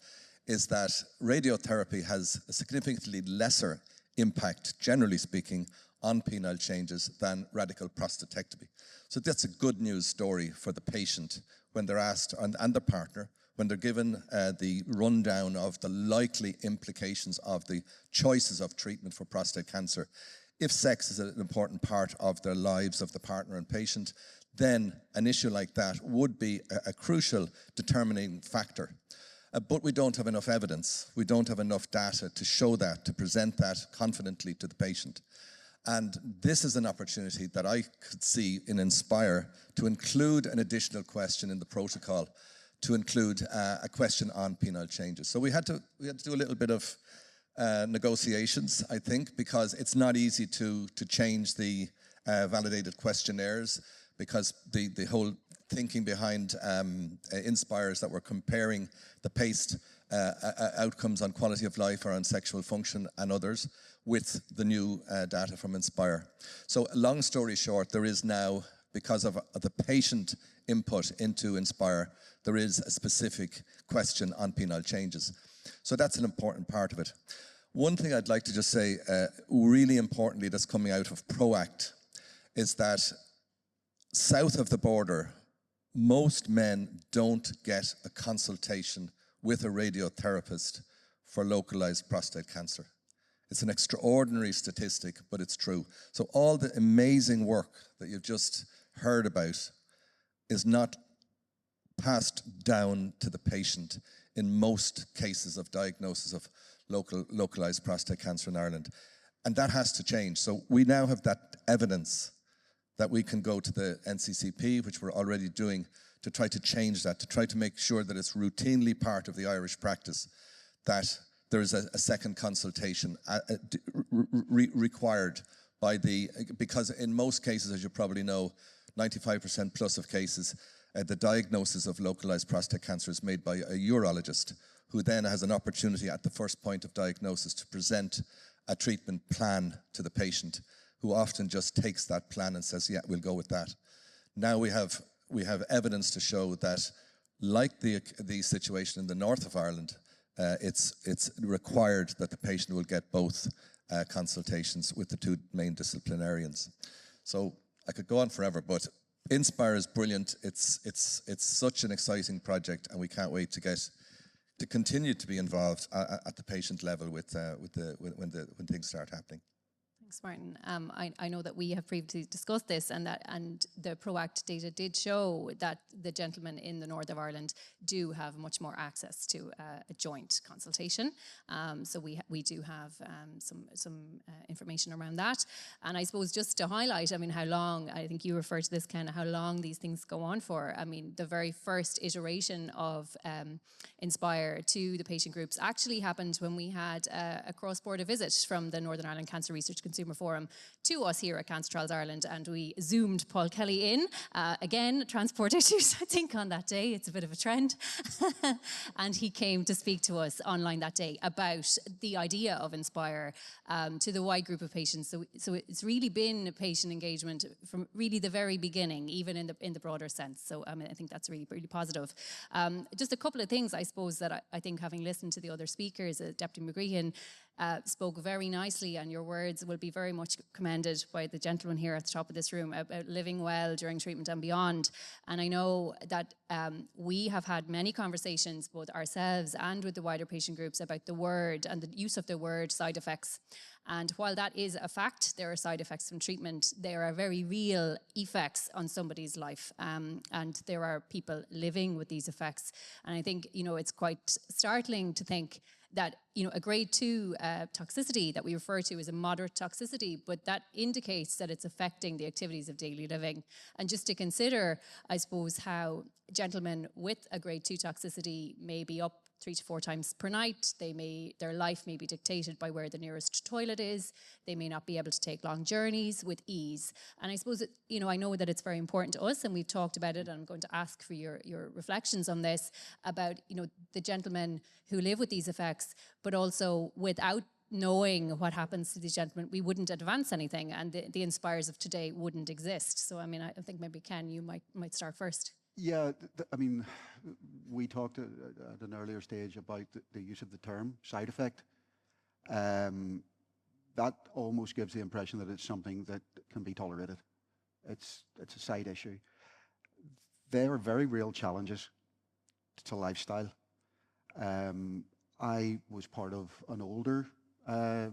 [SPEAKER 9] is that radiotherapy has a significantly lesser impact, generally speaking, on penile changes than radical prostatectomy. So that's a good news story for the patient when they're asked, and the partner, when they're given the rundown of the likely implications of the choices of treatment for prostate cancer. If sex is an important part of their lives of the partner and patient, then an issue like that would be a crucial determining factor. But we don't have enough evidence. We don't have enough data to show that, to present that confidently to the patient. And this is an opportunity that I could see in Inspire to include an additional question in the protocol, to include a question on penile changes. So we had to do a little bit of negotiations, I think, because it's not easy to change the validated questionnaires, because the whole thinking behind Inspire is that we're comparing the PACE outcomes on quality of life or on sexual function and others with the new data from Inspire. So long story short, there is now, because of the patient input into Inspire, there is a specific question on penile changes. So that's an important part of it. One thing I'd like to just say, really importantly, that's coming out of PROACT, is that south of the border, most men don't get a consultation with a radiotherapist for localized prostate cancer. It's an extraordinary statistic, but it's true. So all the amazing work that you've just heard about is not passed down to the patient in most cases of diagnosis of localized prostate cancer in Ireland. And that has to change. So we now have that evidence that we can go to the NCCP, which we're already doing, to try to change that, to try to make sure that it's routinely part of the Irish practice, that there is a second consultation required by because in most cases, as you probably know, 95% plus of cases, the diagnosis of localized prostate cancer is made by a urologist, who then has an opportunity at the first point of diagnosis to present a treatment plan to the patient, who often just takes that plan and says, yeah, we'll go with that. Now we have evidence to show that, like the situation in the north of Ireland, it's required that the patient will get both consultations with the two main disciplinarians. So I could go on forever, but Inspire is brilliant. It's such an exciting project, and we can't wait to continue to be involved at the patient level when things start happening.
[SPEAKER 7] Thanks, Martin. I know that we have previously discussed this, and the PROACT data did show that the gentlemen in the north of Ireland do have much more access to a joint consultation. So we do have some information around that. And I suppose just to highlight, I mean, how long, I think you referred to this, Ken, how long these things go on for. I mean, the very first iteration of Inspire to the patient groups actually happened when we had a cross-border visit from the Northern Ireland Cancer Research Consumer Forum to us here at Cancer Trials Ireland, and we zoomed Paul Kelly in. Again, transport issues, I think, on that day. It's a bit of a trend. And he came to speak to us online that day about the idea of Inspire to the wide group of patients. So it's really been patient engagement from really the very beginning, even in the broader sense. So I think that's really, really positive. Just a couple of things, I suppose, that I think, having listened to the other speakers, Deputy McGreehan spoke very nicely, and your words will be very much commended by the gentleman here at the top of this room about living well during treatment and beyond. And I know that we have had many conversations, both ourselves and with the wider patient groups, about the word and the use of the word side effects. And while that is a fact, there are side effects from treatment, there are very real effects on somebody's life. And there are people living with these effects. And I think, it's quite startling to think that, a grade 2 toxicity that we refer to as a moderate toxicity, but that indicates that it's affecting the activities of daily living. And just to consider, I suppose, how gentlemen with a grade 2 toxicity may be up 3 to 4 times per night. Their life may be dictated by where the nearest toilet is. They may not be able to take long journeys with ease. And I suppose, I know that it's very important to us, and we've talked about it, and I'm going to ask for your reflections on this, about, the gentlemen who live with these effects, but also without knowing what happens to these gentlemen, we wouldn't advance anything, and the Inspires of today wouldn't exist. So, I think maybe, Ken, you might start first.
[SPEAKER 8] Yeah, we talked at an earlier stage about the use of the term side effect. That almost gives the impression that it's something that can be tolerated. It's a side issue. There are very real challenges to lifestyle. I was part of an older I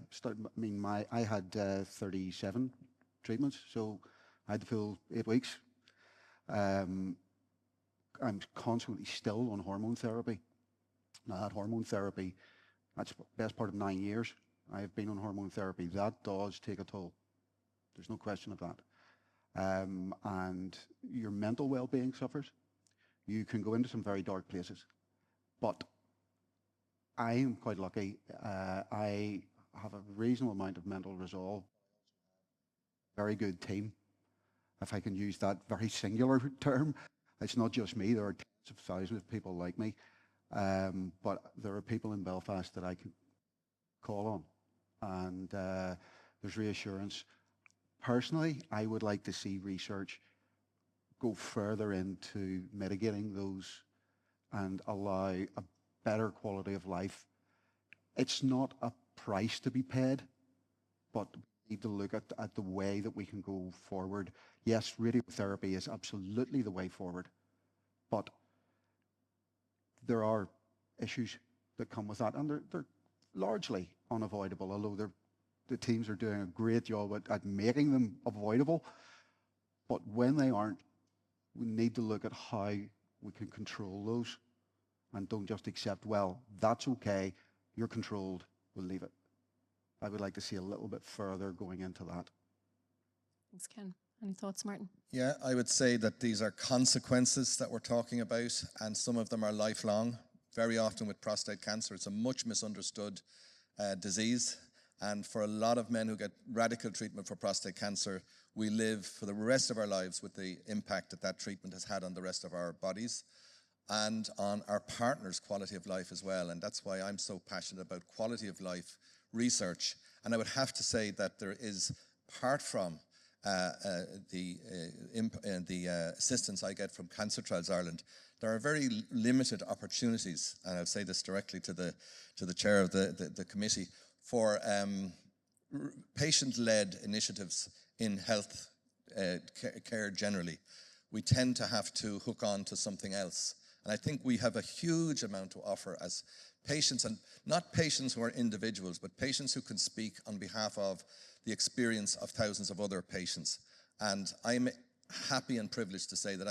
[SPEAKER 8] had 37 treatments, so I had the full 8 weeks. I'm constantly still on hormone therapy. Now, that hormone therapy, that's the best part of 9 years. I have been on hormone therapy. That does take a toll. There's no question of that. And your mental well-being suffers. You can go into some very dark places. But I am quite lucky. I have a reasonable amount of mental resolve. Very good team, if I can use that very singular term. It's not just me. There are tens of thousands of people like me. But there are people in Belfast that I can call on. And there's reassurance. Personally, I would like to see research go further into mitigating those and allow a better quality of life. It's not a price to be paid, but we need to look at the way that we can go forward. Yes, radiotherapy is absolutely the way forward, but there are issues that come with that, and they're largely unavoidable, although the teams are doing a great job at making them avoidable. But when they aren't, we need to look at how we can control those, and don't just accept, well, that's okay, you're controlled, we'll leave it. I would like to see a little bit further going into that.
[SPEAKER 7] Thanks, Ken. Any thoughts, Martin?
[SPEAKER 9] Yeah, I would say that these are consequences that we're talking about, and some of them are lifelong. Very often with prostate cancer, it's a much misunderstood disease. And for a lot of men who get radical treatment for prostate cancer, we live for the rest of our lives with the impact that treatment has had on the rest of our bodies. and on our partners' quality of life as well. And that's why I'm so passionate about quality of life research. And I would have to say that there is, apart from the assistance I get from Cancer Trials Ireland, there are very limited opportunities, and I'll say this directly to the chair of the committee, for patient-led initiatives in health care generally. We tend to have to hook on to something else. And I think we have a huge amount to offer as patients, and not patients who are individuals, but patients who can speak on behalf of the experience of thousands of other patients. And I'm happy and privileged to say that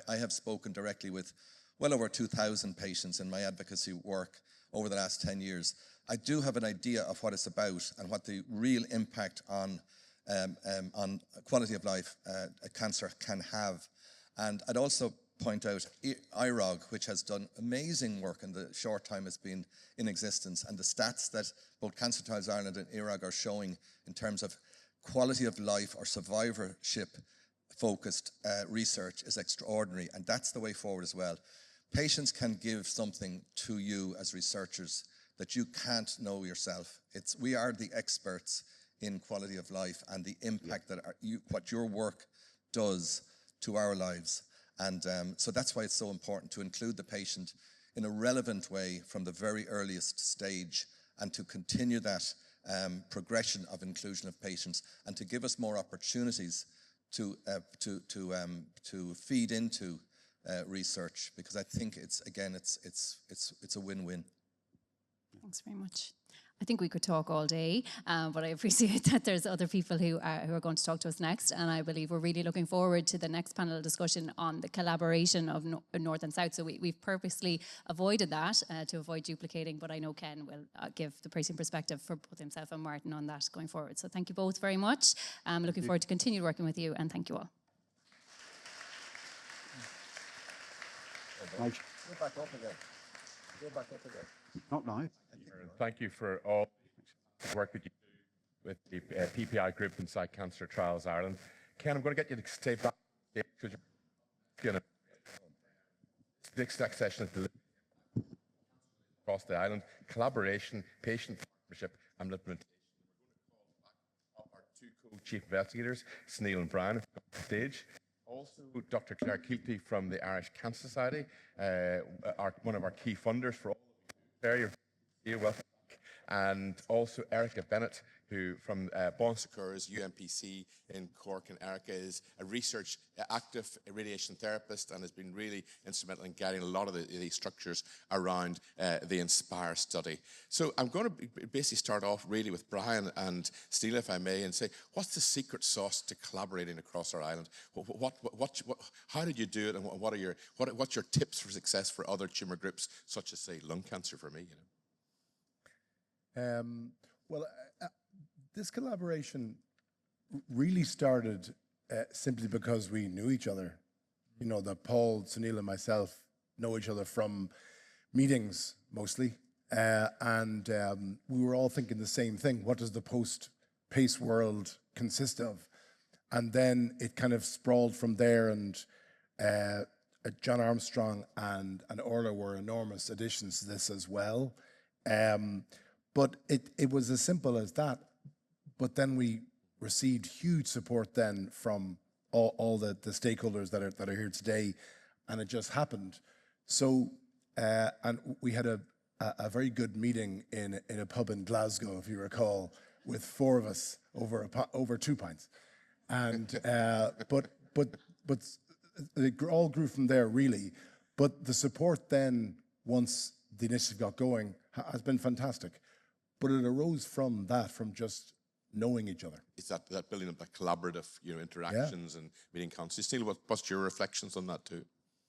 [SPEAKER 9] I have spoken directly with well over 2,000 patients in my advocacy work over the last 10 years. I do have an idea of what it's about and what the real impact on quality of life cancer can have. And I'd also point out IRROG, which has done amazing work in the short time it's been in existence, and the stats that both Cancer Trials Ireland and IRROG are showing in terms of quality of life or survivorship focused research is extraordinary, and that's the way forward as well. Patients can give something to you as researchers that you can't know yourself. We are the experts in quality of life and the impact that what your work does to our lives. And so that's why it's so important to include the patient in a relevant way from the very earliest stage, and to continue that progression of inclusion of patients, and to give us more opportunities to feed into research, because I think it's a win-win.
[SPEAKER 7] Thanks very much. I think we could talk all day, but I appreciate that there's other people who are going to talk to us next, and I believe we're really looking forward to the next panel discussion on the collaboration of North and South. So we've purposely avoided that to avoid duplicating, but I know Ken will give the pricing perspective for both himself and Martin on that going forward. So thank you both very much. I'm looking forward to continue working with you, and thank you all.
[SPEAKER 8] Right.
[SPEAKER 9] Go back up again. Go back up again.
[SPEAKER 8] Not now.
[SPEAKER 4] Thank you for all the work that you do with the PPI group inside Cancer Trials Ireland. Ken, I'm going to get you to stay back because you're next session is delivered across the island, collaboration, patient partnership, and implementation. We're going to call back our two co-chief investigators, Sneil and Brian, on stage. Also, Dr. Claire Keelty from the Irish Cancer Society, one of our key funders for all of you. You're welcome. And also Erica Bennett, who from Bon Secours UMPC in Cork, and Erica is a research active radiation therapist and has been really instrumental in guiding a lot of these structures around the INSPIRE study. So I'm going to basically start off really with Brian and Sneil, if I may, and say, what's the secret sauce to collaborating across our island? How did you do it, and what's your tips for success for other tumour groups, such as, say, lung cancer for me?
[SPEAKER 6] This collaboration really started simply because we knew each other. You know, that Paul, Sunil, and myself know each other from meetings mostly, and we were all thinking the same thing. What does the post-PACE world consist of? And then it kind of sprawled from there, and John Armstrong and Orla were enormous additions to this as well. But it was as simple as that. But then we received huge support then from all the stakeholders that are here today, and it just happened. So, and we had a very good meeting in a pub in Glasgow, if you recall, with four of us over 2 pints, and but it all grew from there really. But the support then, once the initiative got going, has been fantastic. But it arose from just knowing each other.
[SPEAKER 4] It's that building of that collaborative, interactions and meeting constantly. Still, what's your reflections on that too?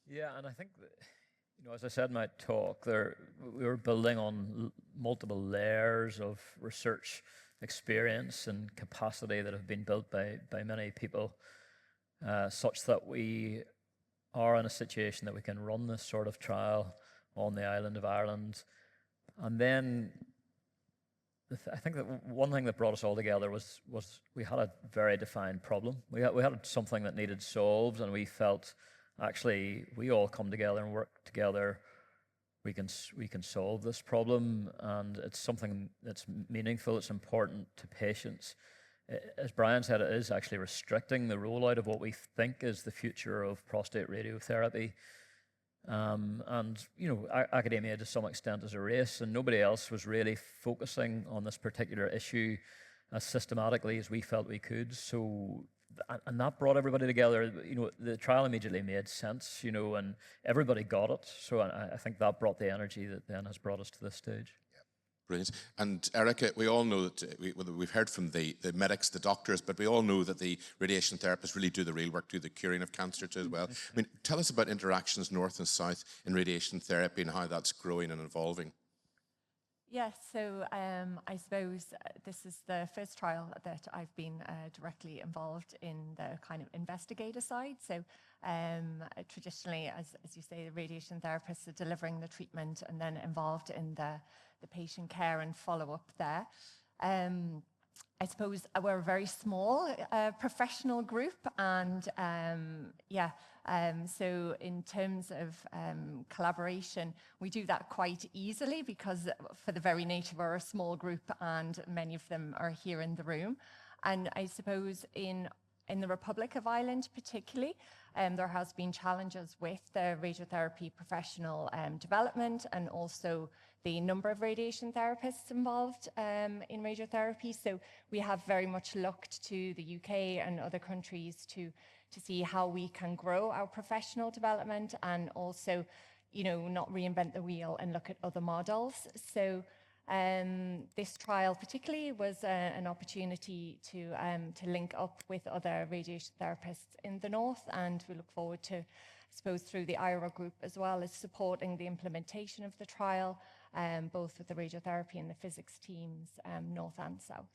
[SPEAKER 5] Yeah, and I think that, as I said in my talk, we were building on multiple layers of research experience and capacity that have been built by many people, such that we are in a situation that we can run this sort of trial on the island of Ireland. And then I think that one thing that brought us all together was we had a very defined problem. We had something that needed solved, and we felt actually we all come together and work together, we can solve this problem, and it's something that's meaningful, it's important to patients. As Brian said, it is actually restricting the rollout of what we think is the future of prostate radiotherapy. And, you know, academia to some extent is a race, and nobody else was really focusing on this particular issue as systematically as we felt we could. So, and that brought everybody together. You know, the trial immediately made sense, you know, and everybody got it. So I think that brought the energy that then has brought us to this stage.
[SPEAKER 4] Brilliant. And Erica, we all know that we've heard from the medics, the doctors, but we all know that the radiation therapists really do the real work, do the curing of cancer too as well. I mean, tell us about interactions north and south in radiation therapy and how that's growing and evolving.
[SPEAKER 10] Yes, so I suppose this is the first trial that I've been directly involved in the kind of investigator side. So traditionally, as you say, the radiation therapists are delivering the treatment and then involved in the patient care and follow-up there. I suppose we're a very small professional group, and so in terms of collaboration, we do that quite easily because for the very nature we're a small group and many of them are here in the room. And I suppose in the Republic of Ireland particularly, there has been challenges with the radiotherapy professional development and also the number of radiation therapists involved in radiotherapy. So we have very much looked to the UK and other countries to see how we can grow our professional development and also, you know, not reinvent the wheel and look at other models. So this trial particularly was an opportunity to link up with other radiation therapists in the north, and we look forward to, I suppose, through the IRROG group as well as supporting the implementation of the trial, both with the radiotherapy and the physics teams, north and south.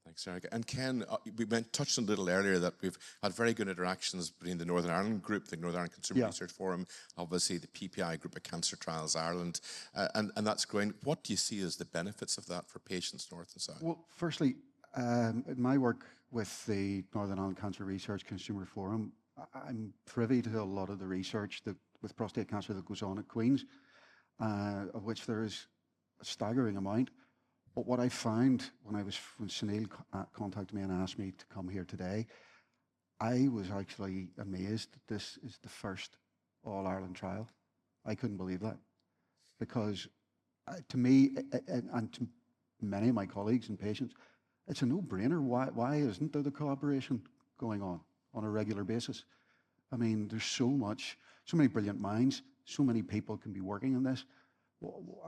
[SPEAKER 4] Thanks, Erica. And Ken, we touched on a little earlier that we've had very good interactions between the Northern Ireland group, the Northern Ireland Consumer Research Forum, obviously the PPI group of Cancer Trials Ireland, and that's growing. What do you see as the benefits of that for patients north and south?
[SPEAKER 8] Well, firstly, in my work with the Northern Ireland Cancer Research Consumer Forum, I'm privy to a lot of the research with prostate cancer that goes on at Queen's, of which there is a staggering amount. But what I found when Sunil contacted me and asked me to come here today, I was actually amazed that this is the first All-Ireland trial. I couldn't believe that, because to me and to many of my colleagues and patients, it's a no-brainer. Why isn't there the collaboration going on a regular basis? I mean, there's so many brilliant minds, so many people can be working on this.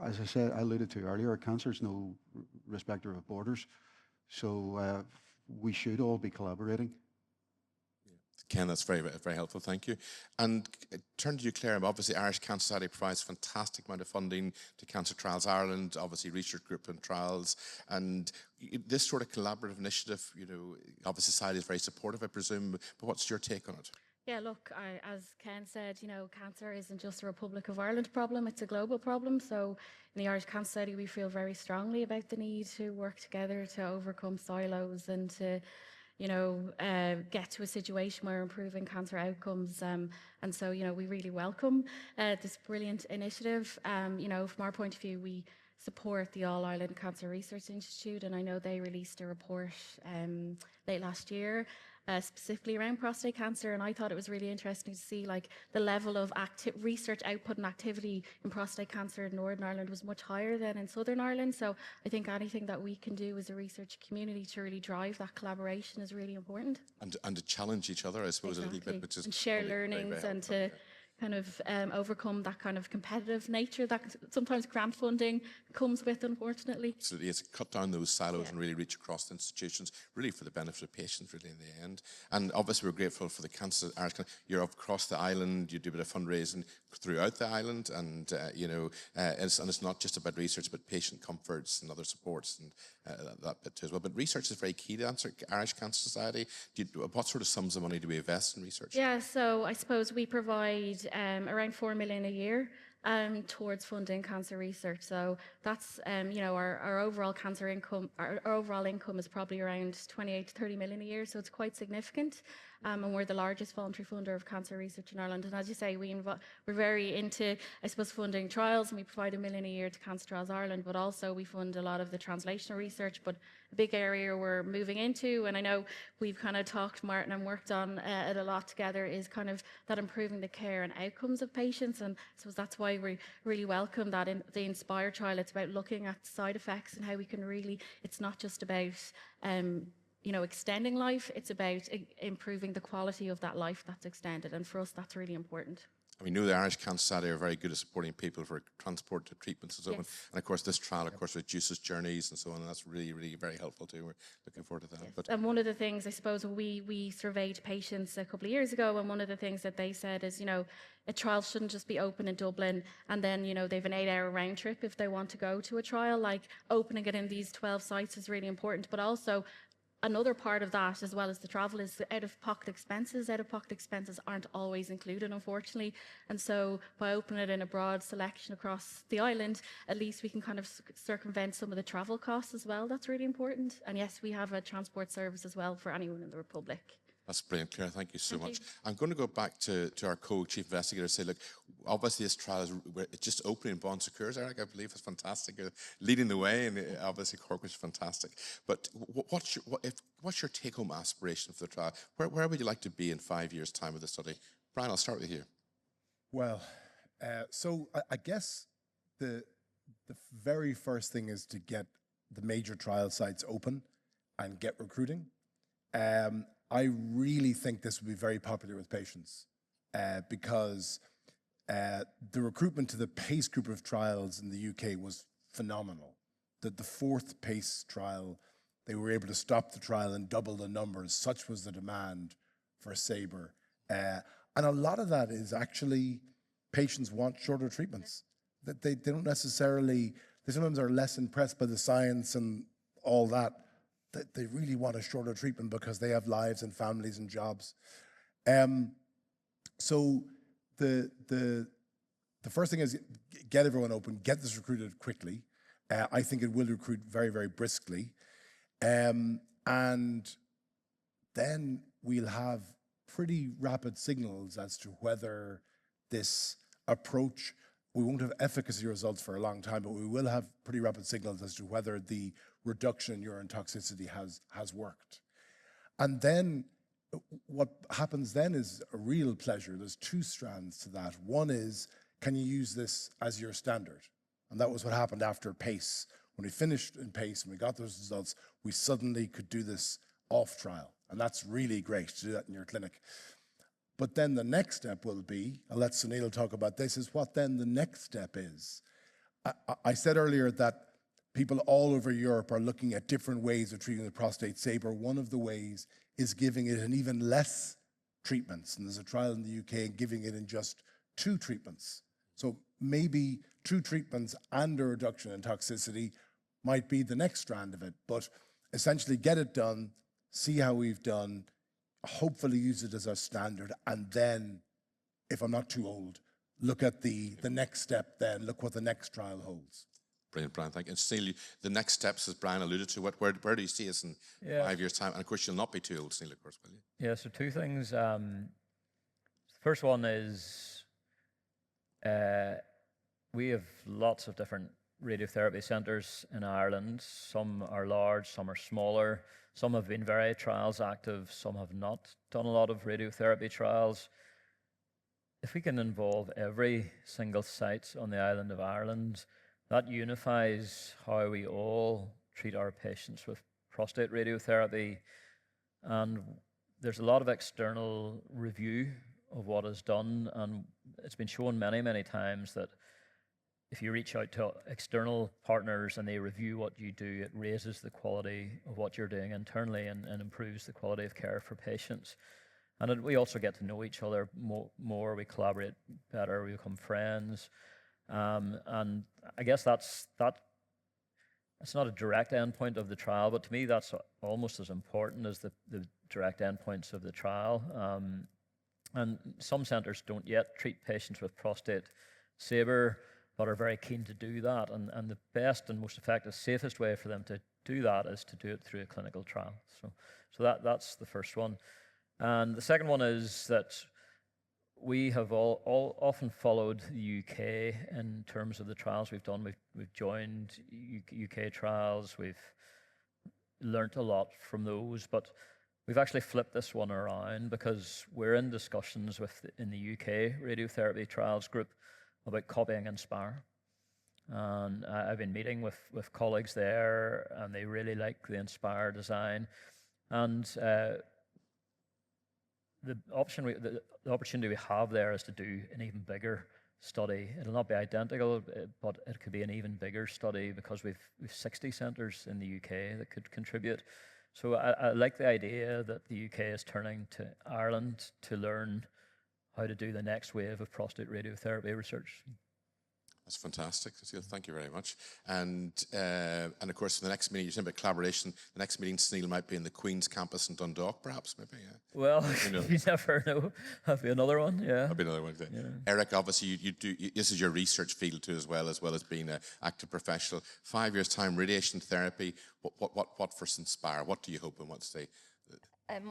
[SPEAKER 8] As I said, I alluded to earlier, cancer is no respecter of borders, so we should all be collaborating.
[SPEAKER 4] Ken, that's very, very helpful. Thank you. And turn to you, Claire. Obviously, Irish Cancer Society provides a fantastic amount of funding to Cancer Trials Ireland, obviously research group and trials. And this sort of collaborative initiative, you know, obviously society is very supportive, I presume. But what's your take on it?
[SPEAKER 11] Yeah, look, as Ken said, you know, cancer isn't just a Republic of Ireland problem, it's a global problem. So in the Irish Cancer Society, we feel very strongly about the need to work together to overcome silos and to, you know, get to a situation where we're improving cancer outcomes. And so, you know, we really welcome this brilliant initiative. You know, from our point of view, we support the All Ireland Cancer Research Institute, and I know they released a report late last year specifically around prostate cancer, and I thought it was really interesting to see like the level of research output and activity in prostate cancer in Northern Ireland was much higher than in Southern Ireland. So I think anything that we can do as a research community to really drive that collaboration is really important.
[SPEAKER 4] And to challenge each other, I suppose,
[SPEAKER 11] Exactly.
[SPEAKER 4] a little bit, which is
[SPEAKER 11] and share learnings and to kind of overcome that kind of competitive nature that sometimes grant funding comes with, unfortunately.
[SPEAKER 4] Absolutely, it's cut down those silos and really reach across institutions, really for the benefit of patients, really in the end. And obviously, we're grateful for the Cancer Irish. You're across the island. You do a bit of fundraising throughout the island, and you know, it's not just about research, but patient comforts and other supports and that bit too as well. But research is very key to Irish Cancer Society. What sort of sums of money do we invest in research?
[SPEAKER 11] Yeah, so I suppose we provide around 4 million a year towards funding cancer research. So that's you know, our overall cancer income, our overall income is probably around 28 to 30 million a year. So it's quite significant. and we're the largest voluntary funder of cancer research in Ireland. And as you say, we're very into, I suppose, funding trials, and we provide $1 million a year to Cancer Trials Ireland, but also we fund a lot of the translational research. But a big area we're moving into, and I know we've kind of talked, Martin, and worked on it a lot together, is kind of that improving the care and outcomes of patients. And so that's why we really welcome that in the INSPIRE trial. It's about looking at side effects and how we can really, it's not just about extending life, it's about improving the quality of that life that's extended. And for us, that's really important.
[SPEAKER 4] We know the Irish Cancer Society are very good at supporting people for transport to treatments and so on. And of course, this trial, of course, reduces journeys and so on. And that's really, really very helpful too. We're looking forward to that.
[SPEAKER 11] Yes.
[SPEAKER 4] But
[SPEAKER 11] and one of the things, I suppose, we surveyed patients a couple of years ago, and one of the things that they said is, a trial shouldn't just be open in Dublin and then, they have an 8-hour round trip if they want to go to a trial. Like, opening it in these 12 sites is really important, but also another part of that, as well as the travel, is the out-of-pocket expenses. Out-of-pocket expenses aren't always included, unfortunately. And so by opening it in a broad selection across the island, at least we can kind of circumvent some of the travel costs as well. That's really important. And yes, we have a transport service as well for anyone in the Republic.
[SPEAKER 4] that's brilliant, Claire. Thank you so much. I'm going to go back to our co-chief investigator and say, look, obviously this trial is just opening in Bon Secours, Eric, I believe. It's fantastic. Leading the way, and obviously Cork was fantastic. But what's your take-home aspiration for the trial? Where would you like to be in 5 years' time with the study? Brian, I'll start with you.
[SPEAKER 12] Well, so I guess the very first thing is to get the major trial sites open and get recruiting. I really think this would be very popular with patients because the recruitment to the PACE group of trials in the UK was phenomenal. The fourth PACE trial, they were able to stop the trial and double the numbers. Such was the demand for SABRE. And a lot of that is actually patients want shorter treatments. That they don't necessarily, they sometimes are less impressed by the science and all that they really want a shorter treatment because they have lives and families and jobs. So the first thing is get everyone open, get this recruited quickly. I think it will recruit very, very briskly. And then we'll have pretty rapid signals as to whether this approach, we won't have efficacy results for a long time, but we will have pretty rapid signals as to whether the reduction in urine toxicity has worked. And then what happens then is a real pleasure. There's two strands to that. One is, can you use this as your standard? And that was what happened after PACE. When we finished in PACE and we got those results, we suddenly could do this off trial. And that's really great to do that in your clinic. But then the next step will be, I'll let Sunil talk about this, is what then the next step is. I said earlier that people all over Europe are looking at different ways of treating the prostate SABRE. One of the ways is giving it in even less treatments. And there's a trial in the UK giving it in just 2 treatments. So maybe 2 treatments and a reduction in toxicity might be the next strand of it. But essentially get it done, see how we've done, hopefully use it as our standard, and then, if I'm not too old, look at the next step then, look what the next trial holds.
[SPEAKER 4] Brilliant, Brian, thank you. And Sunil, the next steps, as Brian alluded to, where do you see us in 5 years' time? And of course, you'll not be too old, Sunil, of course, will you?
[SPEAKER 5] Yeah, so 2 things. The first one is we have lots of different radiotherapy centres in Ireland. Some are large, some are smaller. Some have been very trials active, some have not done a lot of radiotherapy trials. If we can involve every single site on the island of Ireland, that unifies how we all treat our patients with prostate radiotherapy. And there's a lot of external review of what is done, and it's been shown many, many times that if you reach out to external partners and they review what you do, it raises the quality of what you're doing internally and improves the quality of care for patients. And we also get to know each other more, we collaborate better, we become friends. And I guess that's not a direct endpoint of the trial, but to me that's almost as important as the direct endpoints of the trial. And some centres don't yet treat patients with prostate SABRE, but are very keen to do that. And the best and most effective, safest way for them to do that is to do it through a clinical trial. So that's the first one. And the second one is that we have all often followed the UK in terms of the trials we've done. We've joined UK trials. We've learnt a lot from those, but we've actually flipped this one around because we're in discussions in the UK radiotherapy trials group about copying Inspire. And I've been meeting with colleagues there, and they really like the Inspire design. And the opportunity we have there is to do an even bigger study. It'll not be identical, but it could be an even bigger study because we've 60 centres in the UK that could contribute. So I like the idea that the UK is turning to Ireland to learn how to do the next wave of prostate radiotherapy research.
[SPEAKER 4] That's fantastic. Thank you very much. And of course, the next meeting, you said about collaboration, the next meeting, Sneil, might be in the Queen's campus in Dundalk, perhaps, maybe, yeah.
[SPEAKER 5] Well, you never know. That'll be another one, yeah.
[SPEAKER 4] That'll be another one. Yeah. Eric, obviously, this is your research field too, as well as being an active professional. 5 years' time, radiation therapy, what for Inspire? What do you hope and what's the...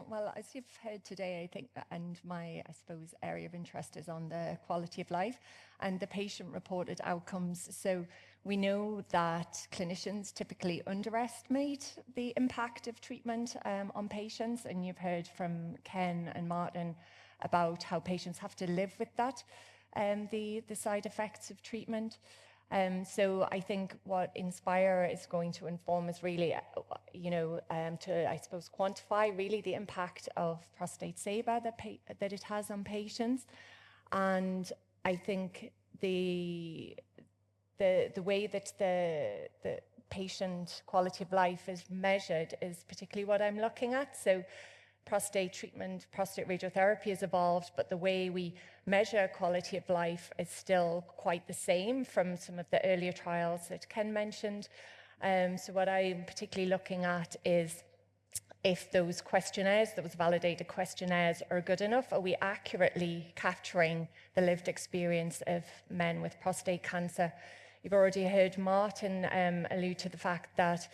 [SPEAKER 10] Well, as you've heard today, I think, and my, I suppose, area of interest is on the quality of life and the patient-reported outcomes. So we know that clinicians typically underestimate the impact of treatment on patients, and you've heard from Ken and Martin about how patients have to live with that, the side effects of treatment. So I think what Inspire is going to inform is really, to, I suppose, quantify really the impact of prostate SABA that it has on patients. And I think the way that the patient quality of life is measured is particularly what I'm looking at. So prostate treatment, prostate radiotherapy has evolved, but the way we measure quality of life is still quite the same from some of the earlier trials that Ken mentioned. So what I'm particularly looking at is if those questionnaires, those validated questionnaires, are good enough. Are we accurately capturing the lived experience of men with prostate cancer? You've already heard Martin allude to the fact that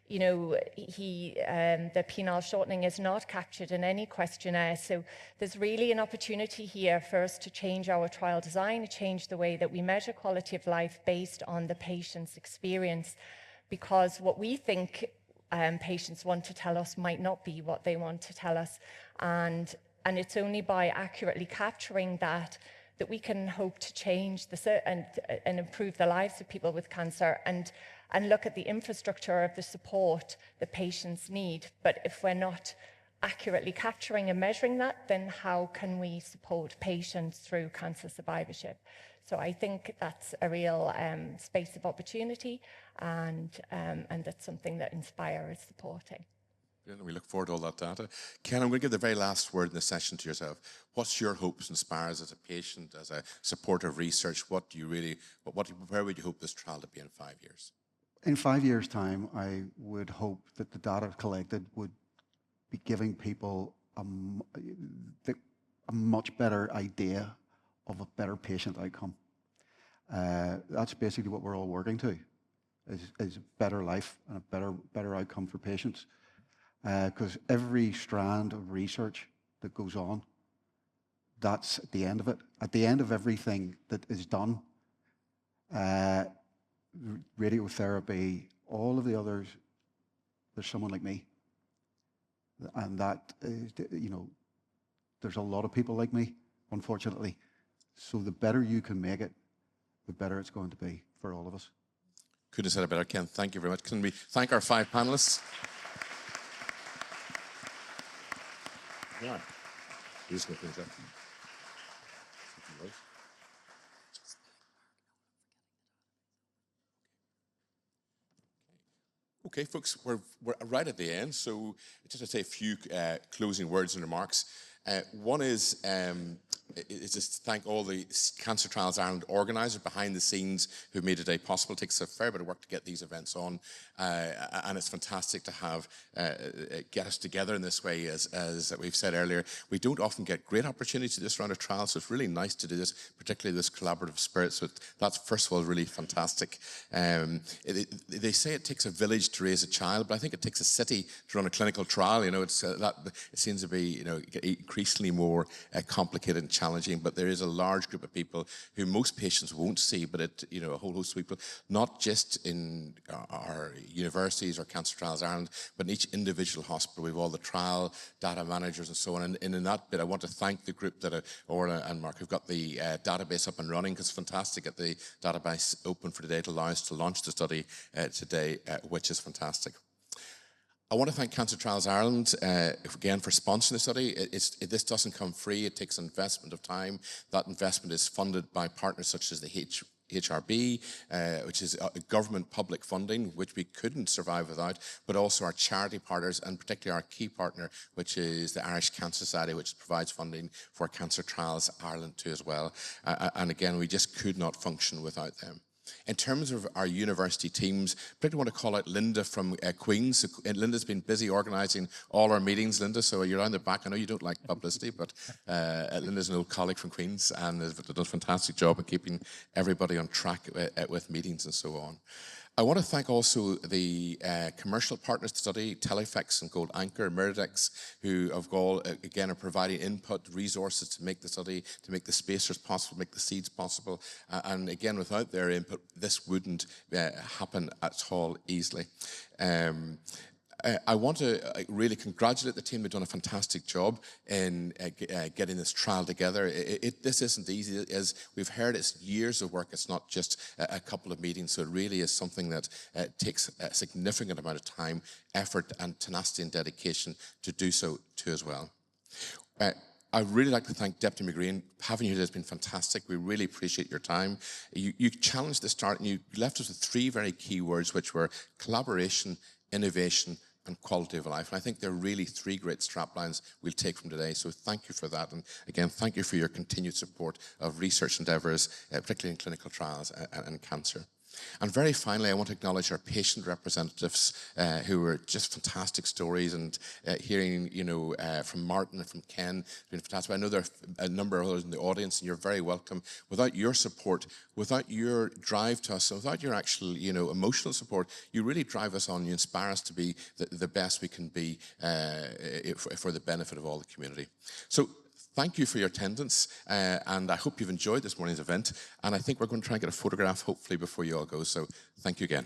[SPEAKER 10] the penile shortening is not captured in any questionnaire. So there's really an opportunity here for us to change our trial design, change the way that we measure quality of life based on the patient's experience. Because what we think patients want to tell us might not be what they want to tell us. And it's only by accurately capturing that we can hope to change and improve the lives of people with cancer and look at the infrastructure of the support that patients need. But if we're not accurately capturing and measuring that, then how can we support patients through cancer survivorship? So I think that's a real space of opportunity, and that's something that Inspire is supporting.
[SPEAKER 4] Yeah, we look forward to all that data. Ken, I'm going to give the very last word in the session to yourself. What's your hopes, Inspires, as a patient, as a supporter of research? Where would you hope this trial to be in 5 years?
[SPEAKER 8] In 5 years' time, I would hope that the data collected would be giving people a much better idea of a better patient outcome. That's basically what we're all working to, is a better life and a better outcome for patients. Because every strand of research that goes on, that's at the end of it. At the end of everything that is done, radiotherapy, all of the others, there's someone like me. And that is, there's a lot of people like me, unfortunately. So the better you can make it, the better it's going to be for all of us.
[SPEAKER 4] Couldn't have said it better, Ken. Thank you very much. Can we thank our 5 panelists? Yeah. These are things up. Okay, folks, we're right at the end, so just to say a few closing words and remarks. One is is just to thank all the Cancer Trials Ireland organisers behind the scenes who made today possible. It takes a fair bit of work to get these events on, and it's fantastic to have get us together in this way. As we've said earlier, we don't often get great opportunities to do this round of trials, so it's really nice to do this, particularly this collaborative spirit. So that's, first of all, really fantastic. They say it takes a village to raise a child, but I think it takes a city to run a clinical trial. You know, it seems to be, you know, increasingly more complicated and challenging, but there is a large group of people who most patients won't see, but you know, a whole host of people, not just in our universities or Cancer Trials Ireland, but in each individual hospital. We have all the trial data managers and so on. And in that bit, I want to thank the group that Orla and Mark have got the database up and running, because it's fantastic at the database open for today to allow us to launch the study today, which is fantastic. I want to thank Cancer Trials Ireland again for sponsoring the study. This doesn't come free. It takes investment of time. That investment is funded by partners such as the HRB, which is government public funding, which we couldn't survive without, but also our charity partners, and particularly our key partner, which is the Irish Cancer Society, which provides funding for Cancer Trials Ireland too as well. And again, we just could not function without them. In terms of our university teams, I particularly want to call out Linda from Queen's. So, Linda's been busy organising all our meetings, Linda, so you're around the back. I know you don't like publicity, but Linda's an old colleague from Queen's and has done a fantastic job of keeping everybody on track with meetings and so on. I want to thank also the commercial partners to study, Teleflex and Gold Anchor, Meridex, who have all, again, are providing input, resources to make the study, to make the spacers possible, make the seeds possible. And again, without their input, this wouldn't happen at all easily. I want to really congratulate the team. They've done a fantastic job in getting this trial together. This isn't easy. As we've heard, it's years of work. It's not just a couple of meetings. So it really is something that takes a significant amount of time, effort, and tenacity and dedication to do so too as well. I'd really like to thank Deputy McGreen. Having you here has been fantastic. We really appreciate your time. You challenged the start and you left us with 3 very key words, which were collaboration, innovation, and quality of life. And I think they're really 3 great straplines we'll take from today. So thank you for that. And again, thank you for your continued support of research endeavours, particularly in clinical trials and cancer. And very finally, I want to acknowledge our patient representatives who were just fantastic stories, and hearing, you know, from Martin and from Ken, it's been fantastic. I know there are a number of others in the audience, and you're very welcome. Without your support, without your drive to us, without your actual, you know, emotional support, you really drive us on. You inspire us to be the best we can be for the benefit of all the community. So, thank you for your attendance, and I hope you've enjoyed this morning's event. And I think we're going to try and get a photograph, hopefully, before you all go. So thank you again.